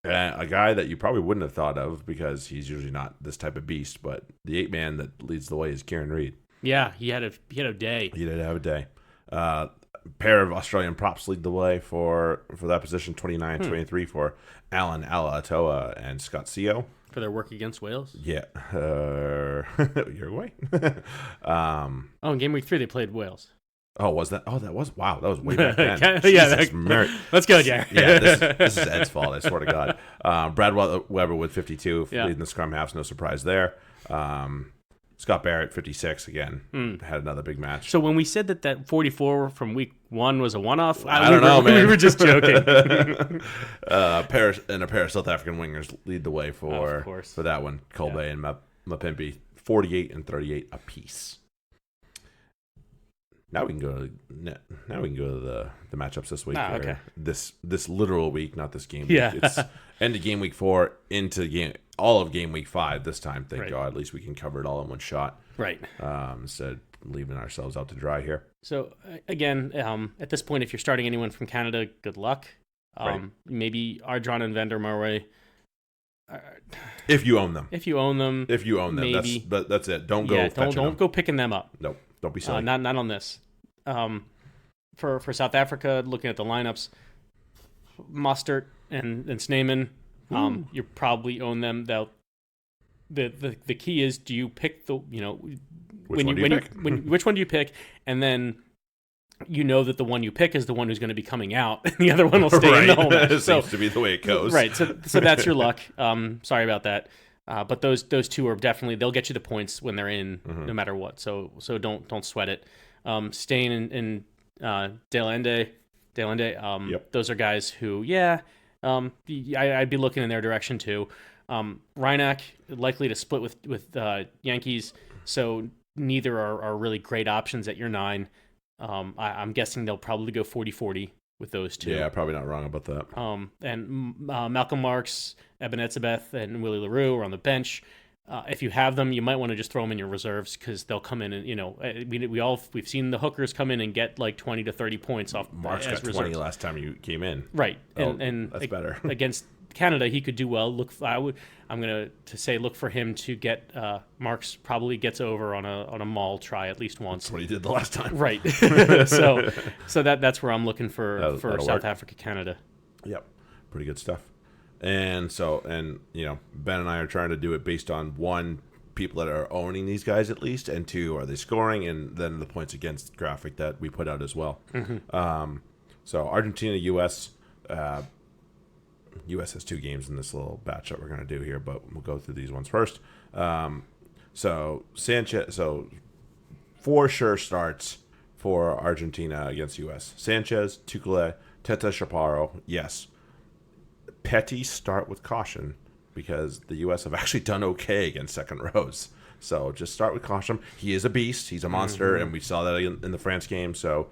A guy that you probably wouldn't have thought of because he's usually not this type of beast, but the 8-man that leads the way is Kieran Reid. Yeah, he had a day. He did have a day. Pair of Australian props lead the way for that position, 29-23 for Alan Ala'atoa and Scott Seo. For their work against Wales? Yeah. Uruguay. In game week 3 they played Wales. Oh, was that? Oh, that was wow. That was way back then. Let's go, Jared. Yeah, this is Ed's fault. I swear to God. Brad Weber with 52, leading the scrum halves. No surprise there. Scott Barrett 56 again. Had another big match. So when we said that 44 from week 1 was a one-off, I don't know, man. We were just joking. A pair of South African wingers lead the way for that one. Kolbe and Mapimpi, 48 and 38 apiece. Now we can go to the matchups this week. Okay. This literal week, not this game week. Yeah. It's end of game week 4 into all of game week 5 this time. Thank God. At least we can cover it all in one shot. Right. Instead of leaving ourselves out to dry here. So again, at this point, if you're starting anyone from Canada, good luck. Maybe Ardron and Vander Marway. If you own them. Maybe. That's it. Don't go. Don't go picking them up. Nope. Don't be silly. Not on this. For South Africa, looking at the lineups, Mostert and Sneeman, you probably own them. The key is, do you pick which one do you pick, and then that the one you pick is the one who's going to be coming out, and the other one will stay in the whole match. Seems to be the way it goes. Right. So that's your luck. Sorry about that. But those two are definitely, they'll get you the points when they're in, no matter what. So don't sweat it. Stain and Delende, those are guys who, I'd be looking in their direction too. Reinach likely to split with Yankees, so neither are really great options at your 9. I'm guessing they'll probably go 40-40 with those two. Yeah, probably not wrong about that. And Malcolm Marks, Eben Etzebeth, and Willie LaRue are on the bench. If you have them, you might want to just throw them in your reserves because they'll come in and we've seen the hookers come in and get like 20 to 30 points off. Marks got 20 reserves last time you came in. Right, and that's better against Canada. He could do well. I'm gonna say look for him to get Marks probably gets over on a maul try at least once. That's what he did the last time. Right. so that's where I'm looking for South Africa, Canada. Yep, pretty good stuff. And Ben and I are trying to do it based on 1, people that are owning these guys at least, and 2, are they scoring, and then the points against graphic that we put out as well. So Argentina, U.S. U.S. has 2 games in this little batch that we're going to do here, but we'll go through these ones first. So Sanchez, 4 sure starts for Argentina against U.S. Sanchez, Tukule, Teta Chaparro, yes. Petty start with caution because the U.S. have actually done okay against second rows. So just start with caution. He is a beast. He's a monster, and we saw that in the France game. So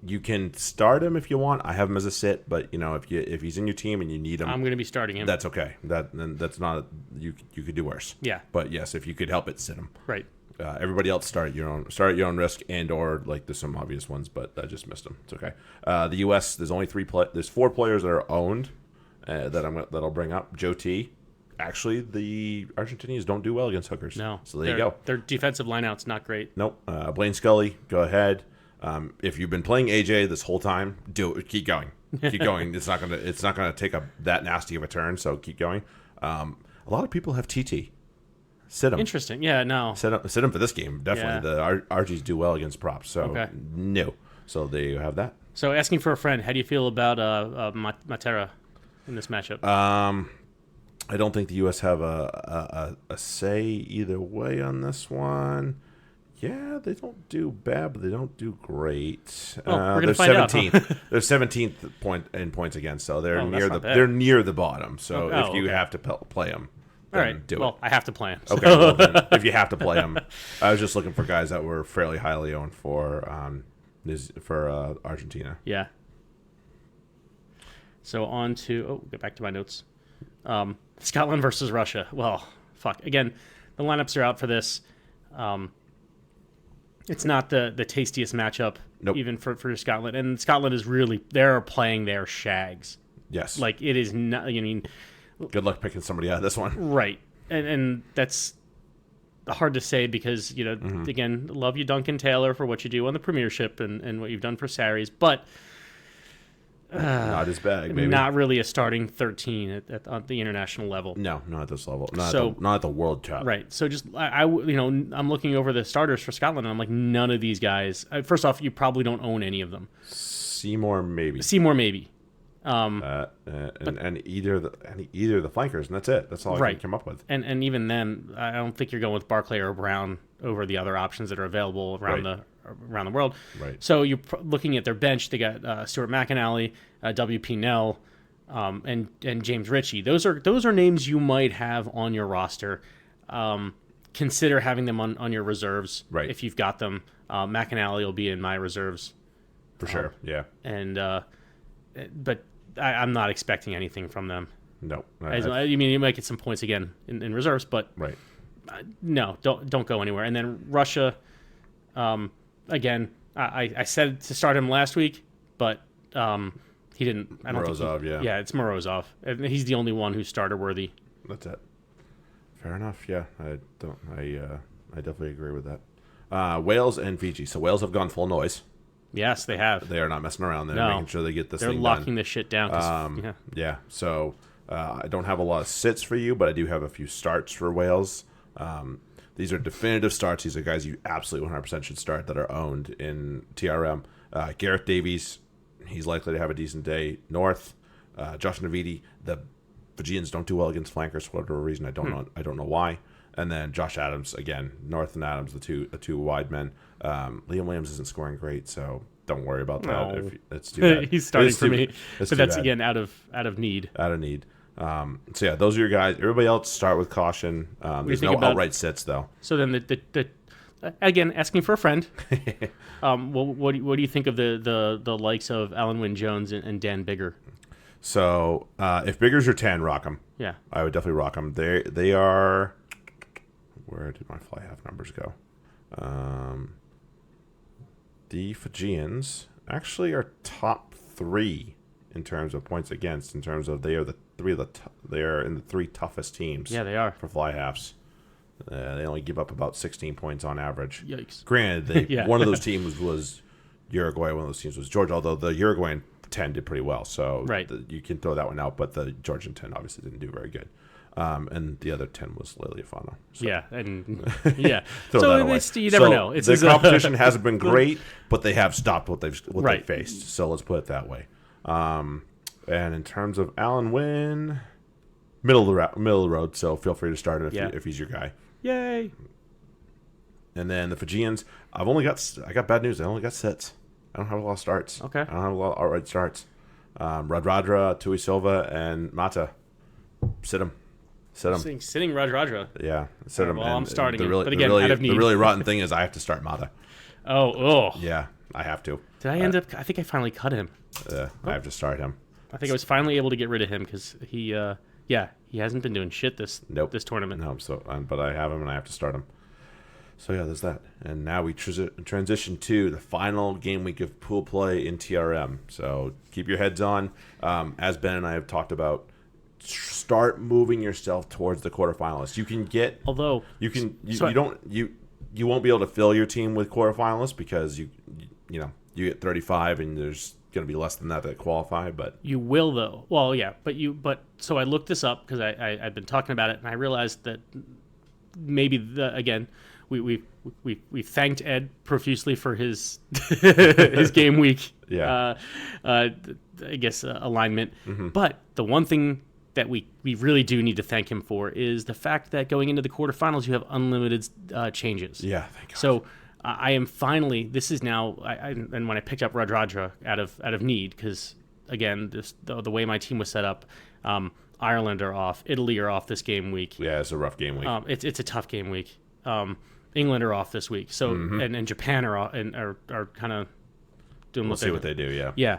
you can start him if you want. I have him as a sit, but if he's in your team and you need him, I'm going to be starting him. That's okay. That's not you could do worse. Yeah. But yes, if you could help it, sit him. Right. Everybody else start at your own risk, and or there's some obvious ones, but I just missed them. It's okay. The U.S. there's only 4 players that are owned that'll bring up. Joe T. Actually, the Argentinians don't do well against hookers. No. So there you go. Their defensive lineout's not great. Nope. Blaine Scully, go ahead. If you've been playing AJ this whole time, do it. Keep going. Keep going. It's not gonna take that nasty of a turn. So keep going. A lot of people have TT. Sit him. Interesting. Yeah. No. Sit him for this game. Definitely. Yeah. The RGs do well against props. So no. So there you have that. So asking for a friend, how do you feel about Matera in this matchup? I don't think the U.S. have a say either way on this one. Yeah, they don't do bad, but they don't do great. We're gonna find out. They're 17th in points against, so they're near the bottom. So if you have to play them, then all right, do it. Well, I have to play them. Okay, well, then, if you have to play them, I was just looking for guys that were fairly highly owned for Argentina. Yeah. So on to get back to my notes. Scotland versus Russia. Well, fuck. Again, the lineups are out for this. It's not the tastiest matchup, even for Scotland. And Scotland is really, they're playing their shags. Yes. Like, it is not, good luck picking somebody out of this one. Right. And that's hard to say because, again, love you, Duncan Taylor, for what you do on the Premiership and what you've done for Sarries. But not his bag, maybe. Not really a starting 13 at the international level. No, not at this level. Not at the World Cup. Right. So just I'm looking over the starters for Scotland, and I'm like, none of these guys. First off, you probably don't own any of them. Seymour maybe. And either the flankers, and that's it. That's all I can come up with. And even then, I don't think you're going with Barclay or Brown over the other options that are available around the world. Right. So you're looking at their bench. They got Stuart McAnally, W.P. Nell, and James Ritchie. Those are names you might have on your roster. consider having them on your reserves if you've got them. McAnally will be in my reserves. For sure, yeah. And but I'm not expecting anything from them. No. I mean, you might get some points again in reserves, but no, don't go anywhere. And then Russia, again, I said to start him last week, but he didn't. I don't Morozov, think yeah, it's Morozov. And he's the only one who's starter worthy. That's it. Fair enough. Yeah, I definitely agree with that. Wales and Fiji. So Wales have gone full noise. Yes, they have. They are not messing around. They're making sure they get this thing done. They're locking this shit down. Yeah. So I don't have a lot of sits for you, but I do have a few starts for Wales. These are definitive starts. These are guys you absolutely 100% should start that are owned in TRM. Gareth Davies, he's likely to have a decent day. North, Josh Navidi. The Fijians don't do well against flankers for whatever reason. I don't know why. And then Josh Adams again. North and Adams, the two wide men. Liam Williams isn't scoring great, so don't worry about that. No. It's too bad. He's starting for me, but that's bad. Again out of need. Out of need. So yeah, those are your guys. Everybody else start with caution. There's no outright sits though. So then the again asking for a friend. What do you think of the likes of Alan Wynne Jones and Dan Bigger? So if Bigger's your 10, rock them. Yeah, I would definitely rock them. They are. Where did my fly half numbers go? The Fijians actually are top 3 in terms of points against. In terms of they are in the 3 toughest teams. Yeah, they are for fly halves. They only give up about 16 points on average. Yikes! Granted, one of those teams was Uruguay. One of those teams was Georgia. Although the Uruguayan 10 did pretty well, so you can throw that one out. But the Georgian 10 obviously didn't do very good. And the other 10 was Liliafano. So. Yeah, and yeah. So you never know. The competition hasn't been great, but they have stopped what they faced. So let's put it that way. And in terms of Alan Wynne, middle of the road. So feel free to start it if he's your guy. Yay! And then the Fijians, I got bad news. I only got sits. I don't have a lot of starts. Okay. I don't have a lot of outright starts. Radradra, Tui Silva, and Mata. Sit them. Sitting Radradra. Yeah, sit him. Well, I'm starting him. But again, out of need. The really rotten thing is I have to start Mata. Oh. Yeah, I have to. Did I end up? I think I finally cut him. I have to start him. I think I was finally able to get rid of him because he hasn't been doing shit this tournament. No, but I have him and I have to start him. So yeah, there's that. And now we transition to the final game week of pool play in TRM. So keep your heads on. As Ben and I have talked about, start moving yourself towards the quarterfinalists. You can get, although you won't be able to fill your team with quarterfinalists because you get 35 and there's going to be less than that qualify, but you will though. Well, yeah, but so I looked this up because I've been talking about it and I realized that maybe we thanked Ed profusely for his his game week. Yeah. I guess alignment. Mm-hmm. But the one thing that we really do need to thank him for is the fact that going into the quarterfinals you have unlimited changes. Yeah, thank God. So I am finally. This is now. And when I picked up Radradra out of need, because again, the way my team was set up, Ireland are off, Italy are off this game week. Yeah, it's a rough game week. It's a tough game week. England are off this week, so and Japan are off, and are kind of doing. We'll see what they do. Yeah. Yeah.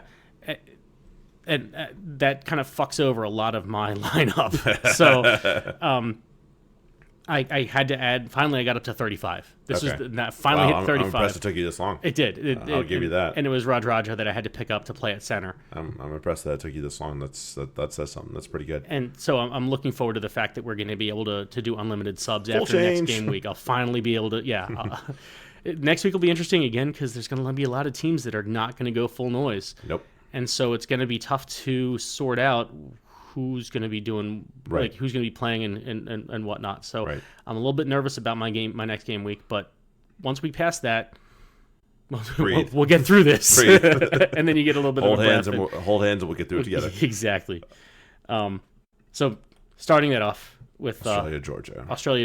And that kind of fucks over a lot of my lineup. So I had to add. Finally, I got up to 35. This was finally hit 35. I'm impressed it took you this long. It did. I'll give you that. And it was Radradra that I had to pick up to play at center. I'm impressed that it took you this long. That says something. That's pretty good. And so I'm looking forward to the fact that we're going to be able to do unlimited subs after the next game week. I'll finally be able to. Yeah. Next week will be interesting again because there's going to be a lot of teams that are not going to go full noise. Nope. And so it's going to be tough to sort out who's going to be doing, like who's going to be playing and whatnot. So I'm a little bit nervous about my next game week, but once we pass that, we'll get through this. And then you get a little bit of a breath. Hold hands and we'll get through it together. Exactly. So starting that off with Australia,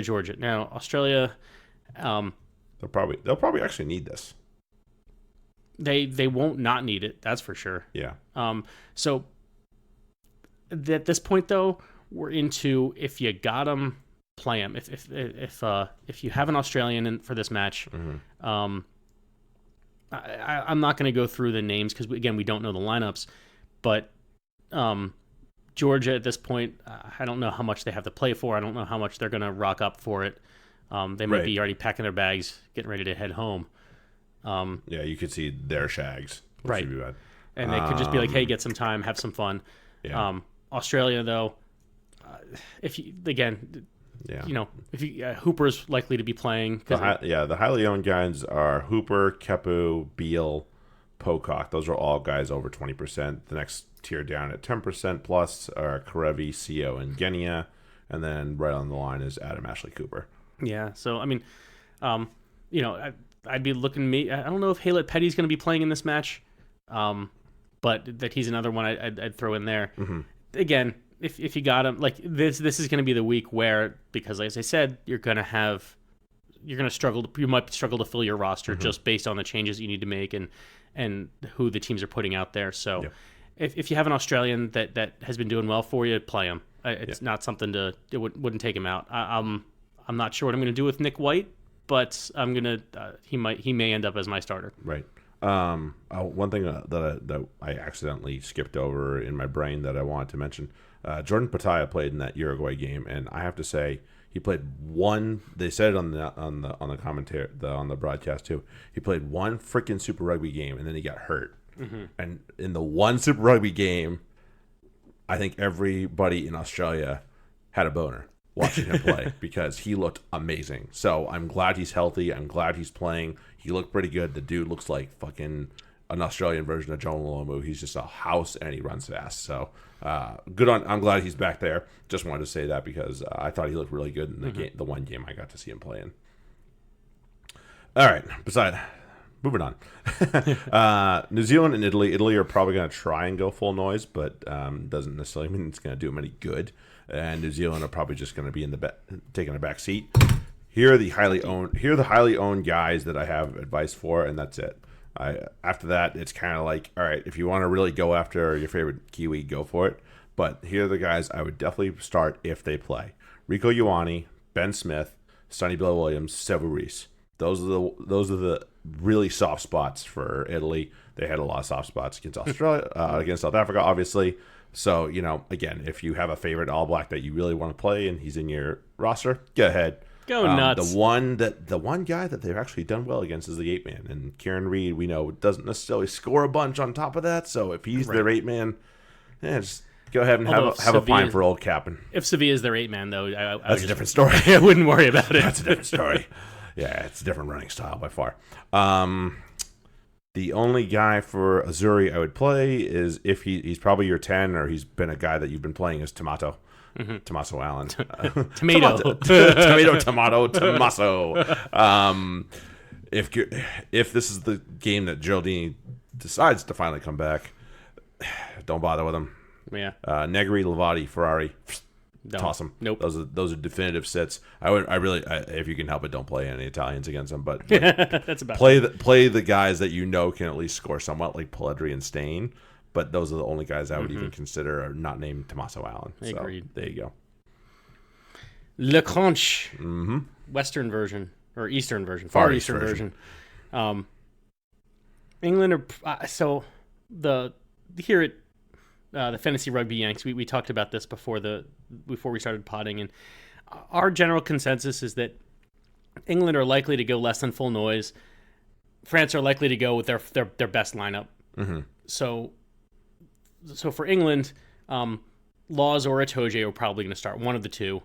Georgia. Now Australia, they'll probably actually need this. They won't not need it, that's for sure. Yeah. So at this point though, we're into if you got them play him. If you have an Australian for this match, I'm not going to go through the names because again we don't know the lineups, but Georgia at this point, I don't know how much they have to play for. I don't know how much they're going to rock up for it. They might be already packing their bags, getting ready to head home. Yeah, you could see their shags. Right. And they could just be like, hey, get some time, have some fun. Yeah. Australia, though, if you Hooper's likely to be playing. The highly owned guys are Hooper, Kepu, Beal, Pocock. Those are all guys over 20%. The next tier down at 10% plus are Karevi, Sio, and Genia. And then right on the line is Adam Ashley Cooper. Yeah, so, I mean, I'd be looking. I don't know if Haylett Petty's going to be playing in this match, but that he's another one I'd throw in there. Mm-hmm. Again, if you got him, like this is going to be the week where, because as I said, you're going to struggle. You might struggle to fill your roster just based on the changes you need to make and who the teams are putting out there. So, if you have an Australian that has been doing well for you, play him. It's not something it wouldn't take him out. I'm not sure what I'm going to do with Nick White, but I'm gonna. He may end up as my starter. Right. One thing that I accidentally skipped over in my brain that I wanted to mention. Jordan Pataya played in that Uruguay game, and I have to say he played one. They said it on the commentary on the broadcast too. He played one freaking Super Rugby game, and then he got hurt. Mm-hmm. And in the one Super Rugby game, I think everybody in Australia had a boner watching him play because he looked amazing. So I'm glad he's healthy. I'm glad he's playing. He looked pretty good. The dude looks like fucking an Australian version of Joe Lomu. He's just a house and he runs fast. So good on. I'm glad he's back there. Just wanted to say that because I thought he looked really good in the game, the one game I got to see him playing. All right. Moving on. New Zealand and Italy. Italy are probably going to try and go full noise, but doesn't necessarily mean it's going to do them any good. And New Zealand are probably just going to be taking a back seat. Here are the highly owned guys that I have advice for, and that's it. After that, it's kind of like, all right, if you want to really go after your favorite Kiwi, go for it. But here are the guys I would definitely start if they play: Rico Ioane, Ben Smith, Sonny Bill Williams, Sevu Reece. Those are the really soft spots for Italy. They had a lot of soft spots against Australia, against South Africa, obviously. So, again, if you have a favorite All Black that you really want to play and he's in your roster, go ahead. Go nuts. The one guy that they've actually done well against is the 8-man. And Kieran Reid, we know, doesn't necessarily score a bunch on top of that. So if he's their 8-man, just go ahead and have a fine for old Captain. If Sevilla is their 8-man, though, that's a different story. I wouldn't worry about it. That's a different story. Yeah, it's a different running style by far. The only guy for Azzurri I would play is if he's probably your 10 or he's been a guy that you've been playing is Tomato. Mm-hmm. Tomaso Allen. Tomato. If this is the game that Geraldini decides to finally come back, don't bother with him. Yeah. Negri, Lavati, Ferrari. Don't. Toss them. Nope. Those are definitive sits. If you can help it, don't play any Italians against them. But that's about play the guys that you know can at least score somewhat, like Pelledri and Stain. But those are the only guys I would even consider are not named Tommaso Allen. Agreed. There you go. Le Conche, Western version or Eastern version, Far Eastern version. England are here at the Fantasy Rugby Yanks. We talked about this before we started potting, and our general consensus is that England are likely to go less than full noise. France are likely to go with their best lineup. Mm-hmm. So for England, Laws or Itoje are probably going to start, one of the two.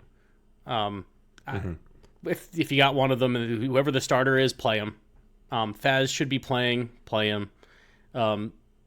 If you got one of them, whoever the starter is, play him. Faz should be playing, play him.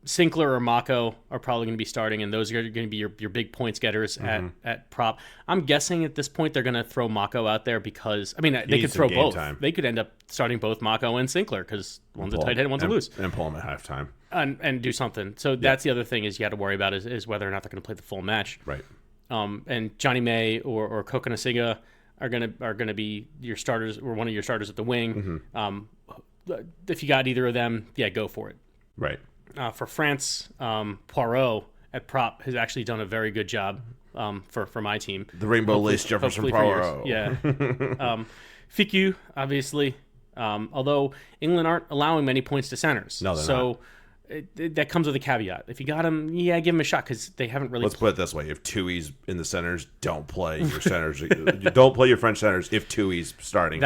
Sinclair or Mako are probably going to be starting, and those are going to be your big points getters at prop. I'm guessing at this point they're going to throw Mako out there because, they could throw both. Time. They could end up starting both Mako and Sinclair because one's a tight head and one's a loose. And pull them at halftime. And do something. So that's the other thing is you got to worry about is whether or not they're going to play the full match. Right. And Johnny May or Kokonasiga are gonna be your starters or one of your starters at the wing. Mm-hmm. If you got either of them, go for it. Right. For France, Poirot at prop has actually done a very good job. for my team. The rainbow lace Jefferson Poirot. Yeah. Fiku, obviously. Although England aren't allowing many points to centers. No, they're not. That comes with a caveat. If you got him, give him a shot because they haven't really. Let's put it this way: if Tui's in the centers, don't play your centers. Don't play your French centers if Tui's starting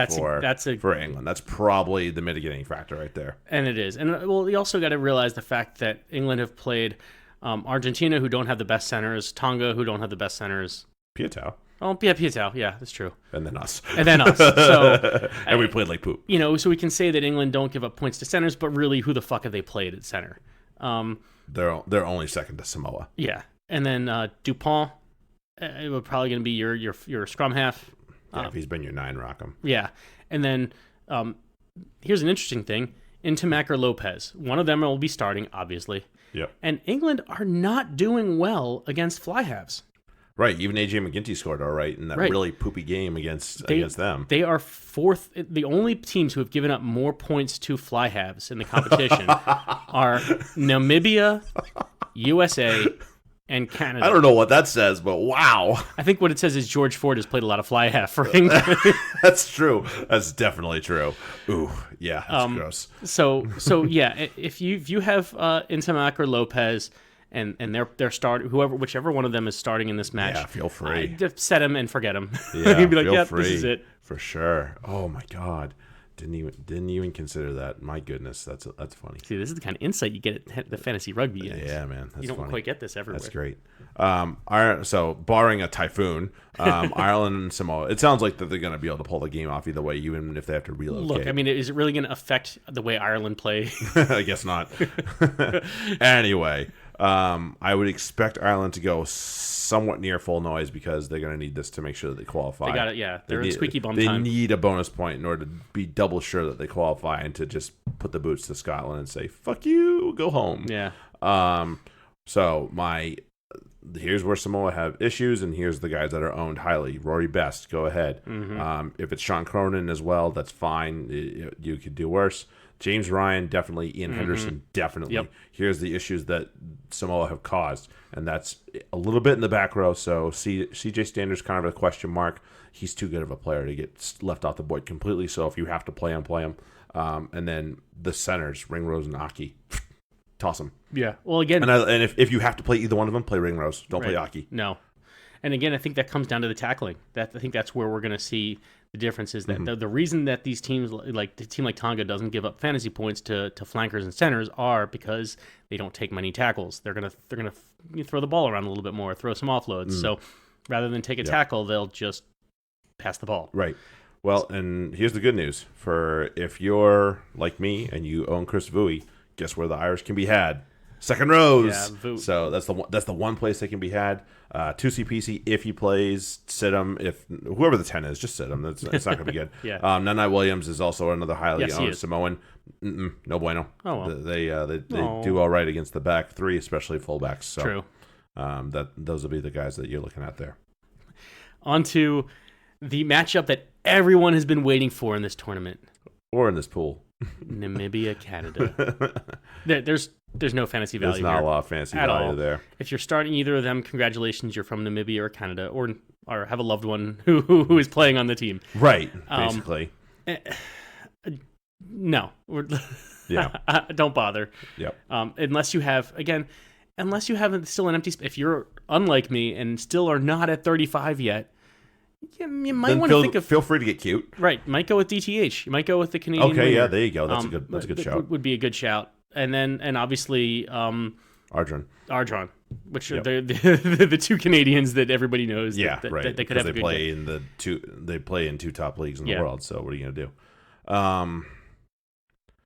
for England. That's probably the mitigating factor right there. And it is. And you also got to realize the fact that England have played Argentina, who don't have the best centers, Tonga, who don't have the best centers. Piutau. Oh, yeah, Piutau. Yeah, that's true. And then us. So, and we played like poop. So we can say that England don't give up points to centers, but really, who the fuck have they played at center? They're only second to Samoa. Yeah, and then Dupont, it would probably going to be your scrum half. Yeah, if he's been your 9, rock him. Yeah, and then here's an interesting thing: Ntamack or Lopez. One of them will be starting, obviously. Yep. And England are not doing well against fly halves. Right, even AJ McGinty scored all right in that really poopy game against them. They are fourth. The only teams who have given up more points to fly halves in the competition are Namibia, U.S.A., and Canada. I don't know what that says, but wow. I think what it says is George Ford has played a lot of fly half for England. That's true. That's definitely true. Ooh, yeah, that's gross. So yeah, if you have Ntamack or Lopez. And they're whichever one of them is starting in this match. Yeah, feel free. Just set him and forget him. Yeah, you'd be like, feel yeah, free. This is it For sure. Oh my God, didn't even consider that. My goodness, that's funny. See, this is the kind of insight you get at the fantasy rugby. Yeah, man, that's you don't funny. quite get this everywhere. That's great. So barring a typhoon, Ireland and Samoa, it sounds like that they're going to be able to pull the game off either way, even if they have to relocate. Look, I mean, is it really going to affect the way Ireland play? I guess not. Anyway. I would expect Ireland to go somewhat near full noise because they're going to need this to make sure that they qualify. They got it, yeah. They're in squeaky bum They time. need a bonus point in order to be double sure that they qualify and to just put the boots to Scotland and say, fuck you, go home. Yeah. So here's where Samoa have issues, and here's the guys that are owned highly. Rory Best, go ahead. Mm-hmm. If it's Sean Cronin as well, that's fine. You could do worse. James Ryan, definitely. Ian Henderson, definitely. Yep. Here's the issues that Samoa have caused, and that's a little bit in the back row. So CJ Stander's kind of a question mark. He's too good of a player to get left off the board completely. So if you have to play him, play him. And then the centers, Ringrose and Aki, toss them. Yeah. Well, again, and if you have to play either one of them, play Ringrose. Don't play Aki. No. And again, I think that comes down to the tackling. I think that's where we're going to see the difference is that the reason that these teams, like the team like Tonga, doesn't give up fantasy points to flankers and centers are because they don't take many tackles. They're gonna throw the ball around a little bit more, throw some offloads. So rather than take a tackle, they'll just pass the ball. Right. Well, and here's the good news for if you're like me and you own Chris Vui, guess where the Irish can be had? Second rows. Yeah, so that's the one place they can be had. 2CPC if he plays, sit him. If whoever the 10 is, just sit him. It's not going to be good. Yeah. Nanai Williams is also another highly owned is. Samoan. No bueno. Oh, well. They do all right against the back three, especially fullbacks. So, true. Those will be the guys that you're looking at there. On to the matchup that everyone has been waiting for in this tournament. Or in this pool. Namibia, Canada. There's no fantasy value. There's not here a lot of fantasy at value all. there. If you're starting either of them, congratulations, you're from Namibia or Canada, or have a loved one who is playing on the team. Right, basically. No. Yeah. Don't bother. Yep. Unless you have still an empty space. If you're unlike me and still are not at 35 yet, you might want to think of... Feel free to get cute. Right. Might go with DTH. You might go with the Canadian Okay, winger. yeah, there you go. That's a good shout. Would be a good shout. And obviously... Arjan, which are the two Canadians that everybody knows. Yeah, that, right. That they could have they a good play game. They play in two top leagues in the world. So what are you gonna do?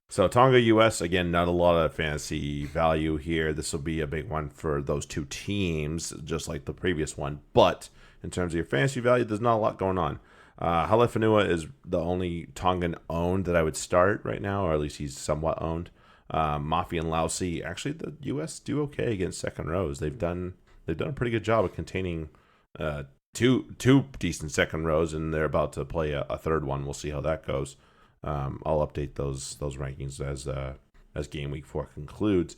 So Tonga, U.S. again, not a lot of fantasy value here. This will be a big one for those two teams, just like the previous one. But in terms of your fantasy value, there's not a lot going on. Halefanua is the only Tongan owned that I would start right now, or at least he's somewhat owned. Mafi and Lausey, actually the U.S. do okay against second rows. They've done a pretty good job of containing two decent second rows, and they're about to play a third one. We'll see how that goes. I'll update those rankings as game week 4 concludes.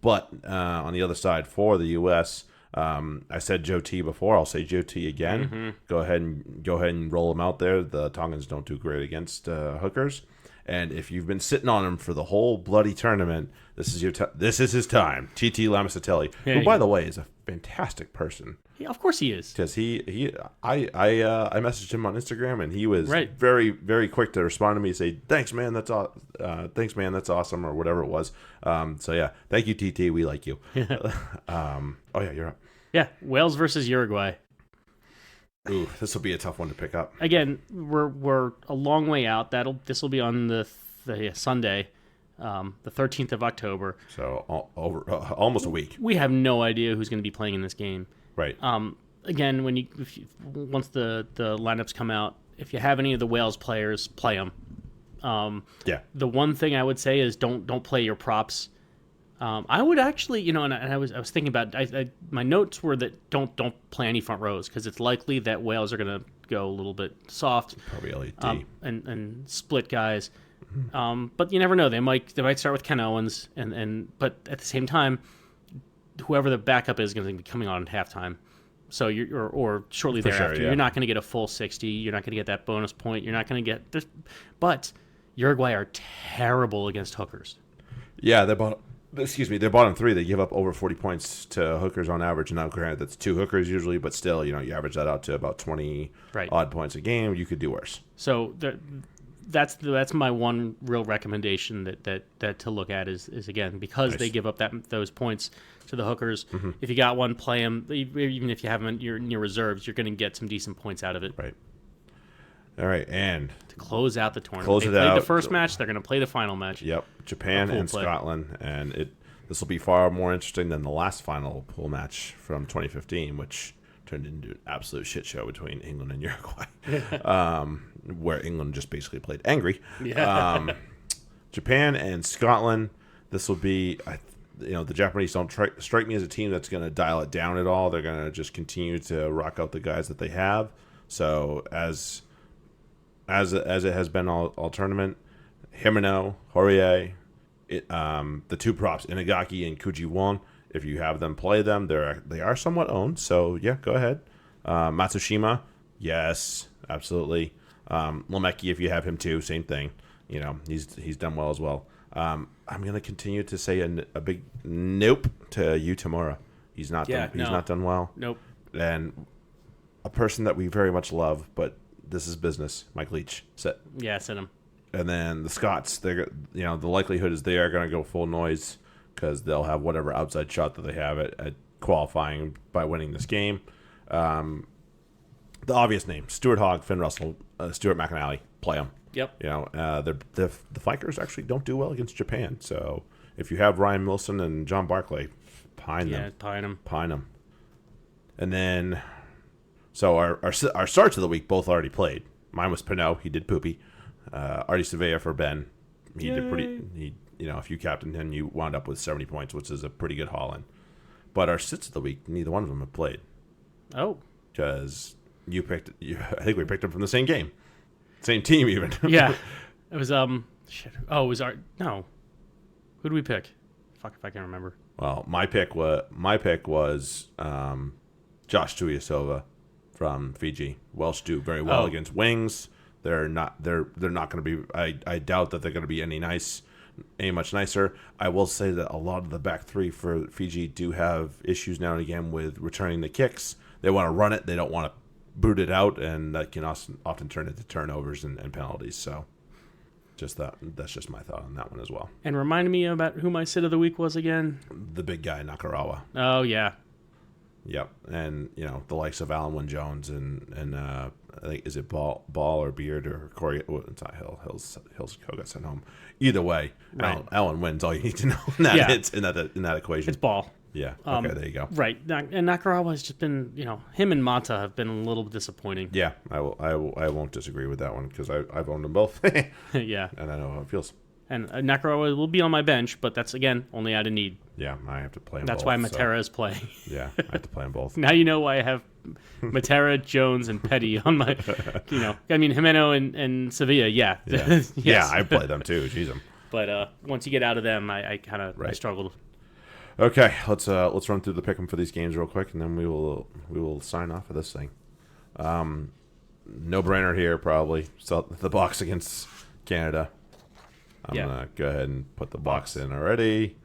But on the other side for the U.S., I said Joe T before. I'll say Joe T again. Mm-hmm. Go ahead and roll him out there. The Tongans don't do great against hookers. And if you've been sitting on him for the whole bloody tournament, this is his time. TT Lamasatelli, who, by the way, is a fantastic person. Yeah, of course he is. Because I messaged him on Instagram, and he was right. very, very quick to respond to me and say, thanks, man, that's awesome, or whatever it was. So, yeah, thank you, TT. We like you. Oh, yeah, you're up. Yeah, Wales versus Uruguay. Ooh, this will be a tough one to pick up. Again, we're a long way out. This will be on the Sunday, the 13th of October. So almost a week. We have no idea who's going to be playing in this game. Right. Again, once the lineups come out, if you have any of the Wales players, play them. Yeah. The one thing I would say is don't play your props. I would actually, and I was thinking about my notes were that don't play any front rows because it's likely that Wales are going to go a little bit soft, probably LET, and split guys. But you never know. They might start with Ken Owens, but at the same time, whoever the backup is going to be coming on at halftime. So or shortly thereafter, sure, yeah. You're not going to get a full 60. You're not going to get that bonus point. You're not going to get this. But Uruguay are terrible against hookers. Yeah, they're bottom three. They give up over 40 points to hookers on average. Now, granted, that's 2 hookers usually, but still, you average that out to about 20 odd points a game. You could do worse. So that's my one real recommendation that to look at is again, because they give up those points to the hookers. Mm-hmm. If you got one, play them. Even if you have them in your reserves, you're going to get some decent points out of it. Right. All right, and to close out the tournament, they played the first match. They're going to play the final match. Yep, Japan and Scotland, and this will be far more interesting than the last final pool match from 2015, which turned into an absolute shit show between England and Uruguay, where England just basically played angry. Yeah. Japan and Scotland, this will be, the Japanese don't strike me as a team that's going to dial it down at all. They're going to just continue to rock out the guys that they have. So as it has been all tournament, Himeno, Horie, the two props, Inagaki and Kujiwon, if you have them, play them. They are somewhat owned, so yeah, go ahead. Matsushima, yes, absolutely. Lemeki, if you have him too, same thing. He's done well as well. I'm going to continue to say a big nope to Yu Tamura. He's not done well. Nope. And a person that we very much love, but this is business. Mike Leach, sit. Yeah, sit him. And then the Scots, the likelihood is they are going to go full noise because they'll have whatever outside shot that they have at qualifying by winning this game. The obvious name: Stuart Hogg, Finn Russell, Stuart McAnally. Play them. Yep. The Vikers actually don't do well against Japan. So if you have Ryan Wilson and John Barclay, pine them. Yeah, pine them. And then. So our starts of the week both already played. Mine was Pinot. He did poopy. Artie Surveyor for Ben. He did pretty. If you captained him, you wound up with 70 points, which is a pretty good haul-in. But our sits of the week, neither one of them have played. Oh. Because I think we picked them from the same game, same team even. Yeah. It was shit. Oh, it was no. Who did we pick? Fuck if I can remember. Well, my pick was Josh Tuiasova from Fiji. Welsh do very well against wings. They're not going to be. I doubt that they're going to be any much nicer. I will say that a lot of the back three for Fiji do have issues now and again with returning the kicks. They want to run it. They don't want to boot it out, and that can often turn into turnovers and penalties. So, that's just my thought on that one as well. And remind me about who my sit of the week was again. The big guy Nakarawa. Oh yeah. Yep, and the likes of Alan Wynne Jones and I think is it Ball or Beard or Corey? Oh, it's not Hills got sent home. Either way, right. Alan Wynn's all you need to know in that equation. It's Ball. Yeah. Okay, there you go. Right, and Nakarawa has just been him and Mata have been a little disappointing. Yeah, I won't disagree with that one because I've owned them both. Yeah, and I know how it feels. And Nakarawa will be on my bench, but that's, again, only out of need. Yeah, I have to play them That's both. why Matera is playing. Yeah, I have to play them both. Now you know why I have Matera, Jones, and Petty on my, Jimeno and Sevilla, yeah. Yeah, Yes. Yeah, I play them too. Jeez, them. But once you get out of them, I kind of struggled. Okay, let's run through the pick'em for these games real quick, and then we will sign off of this thing. No brainer here, probably. So the box against Canada. I'm gonna go ahead and put the box in already.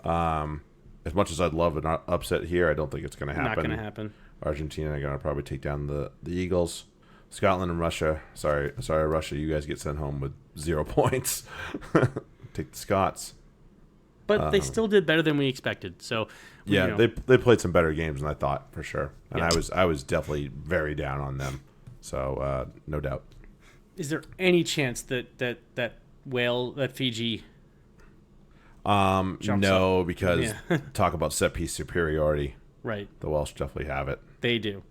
As much as I'd love an upset here, I don't think it's gonna happen. Not gonna happen. Argentina are gonna probably take down the Eagles. Scotland and Russia. Sorry, Russia. You guys get sent home with 0 points. Take the Scots. But they still did better than we expected. So yeah, they played some better games than I thought for sure, and I was definitely very down on them. So no doubt. Is there any chance that Fiji? No, because talk about set piece superiority. Right. The Welsh definitely have it. They do.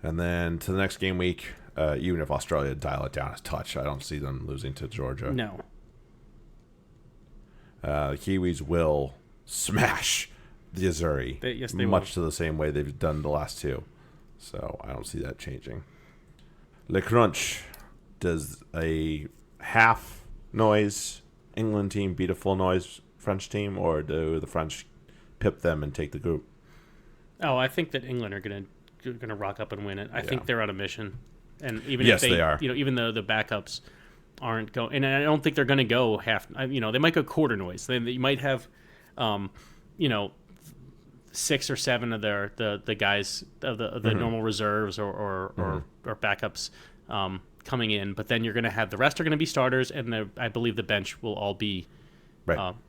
And then to the next game week, even if Australia dial it down a touch, I don't see them losing to Georgia. No. The Kiwis will smash the Azzurri. Yes, they much to the same way they've done the last two. So I don't see that changing. Le Crunch does a half noise England team beat a full noise French team, or do the French pip them and take the group? Oh, I think that England are gonna rock up and win it. I think they're on a mission, and even yes, if they are. Even though the backups aren't going, and I don't think they're going to go half. They might go quarter noise. They might have, 6 or 7 of the guys of the normal reserves or backups coming in, but then you're going to have the rest are going to be starters, and I believe the bench will all be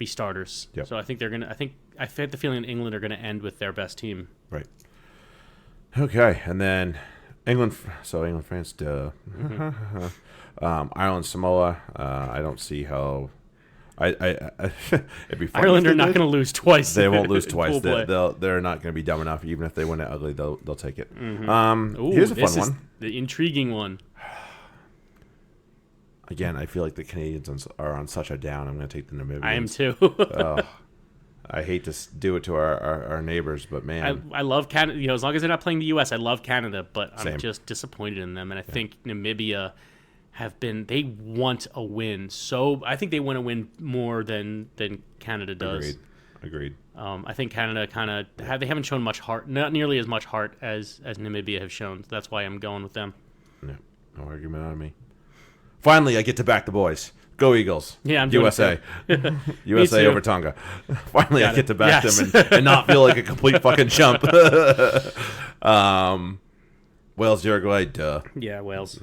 starters. Yep. So I think they're going to. I had the feeling England are going to end with their best team. Right. Okay, and then England, France, Ireland, Samoa. I don't see how. It'd be funny. Ireland are not going to lose twice. They won't lose twice. They're not going to be dumb enough. Even if they win it ugly, they'll take it. Ooh, here's a fun one. The intriguing one. Again, I feel like the Canadians are on such a down. I'm going to take the Namibians. I am too. I hate to do it to our neighbors, but man, I love Canada. As long as they're not playing the U.S., I love Canada, but I'm Same. just disappointed in them. And I think Namibia they want a win. So I think they want to win more than Canada does. Agreed. I think Canada they haven't shown much heart, not nearly as much heart as Namibia have shown. So that's why I'm going with them. Yeah, no argument on me. Finally, I get to back the boys. Go Eagles. Yeah, I'm doing USA. USA over Tonga. Finally, I get to back them and not feel like a complete fucking chump. Wales, Uruguay, duh. Yeah, Wales.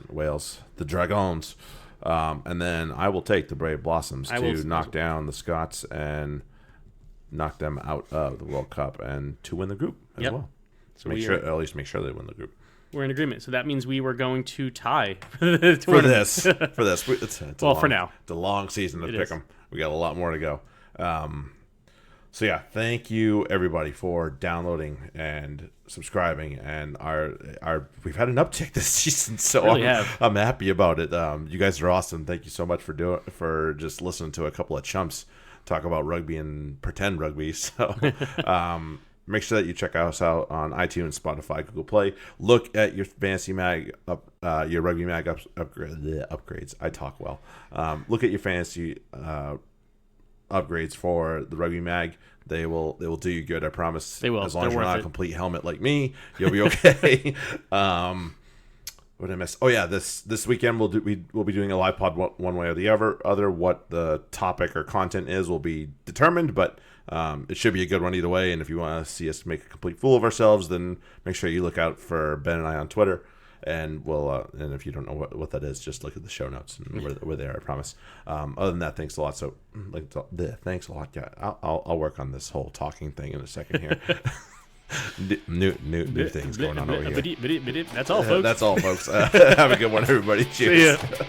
The Dragons. And then I will take the Brave Blossoms to knock down the Scots and knock them out of the World Cup and to win the group as well. So at least make sure they win the group. We're in agreement. So that means we were going to tie for this. It's for now. It's a long season to pick them. We got a lot more to go. So yeah, thank you everybody for downloading and subscribing. And we've had an uptick this season, so really I'm happy about it. You guys are awesome. Thank you so much for just listening to a couple of chumps talk about rugby and pretend rugby. So. Make sure that you check us out on iTunes, Spotify, Google Play. Look at your Fantasy Mag, your Rugby Mag upgrades. I talk well. Look at your fantasy upgrades for the Rugby Mag. They will do you good. I promise. They will. As long as you're not a complete helmet like me, you'll be okay. What did I miss? Oh yeah, this weekend we'll be doing a live pod one way or the other. What the topic or content is will be determined, but. It should be a good one either way, and if you want to see us make a complete fool of ourselves, then make sure you look out for Ben and I on Twitter, and we'll and if you don't know what that is, just look at the show notes, and we're there, I promise. Other than that, thanks a lot. So, thanks a lot, guy. I'll work on this whole talking thing in a second here. new things going on over here. That's all, folks. That's all, folks. Have a good one, everybody. Cheers. See ya.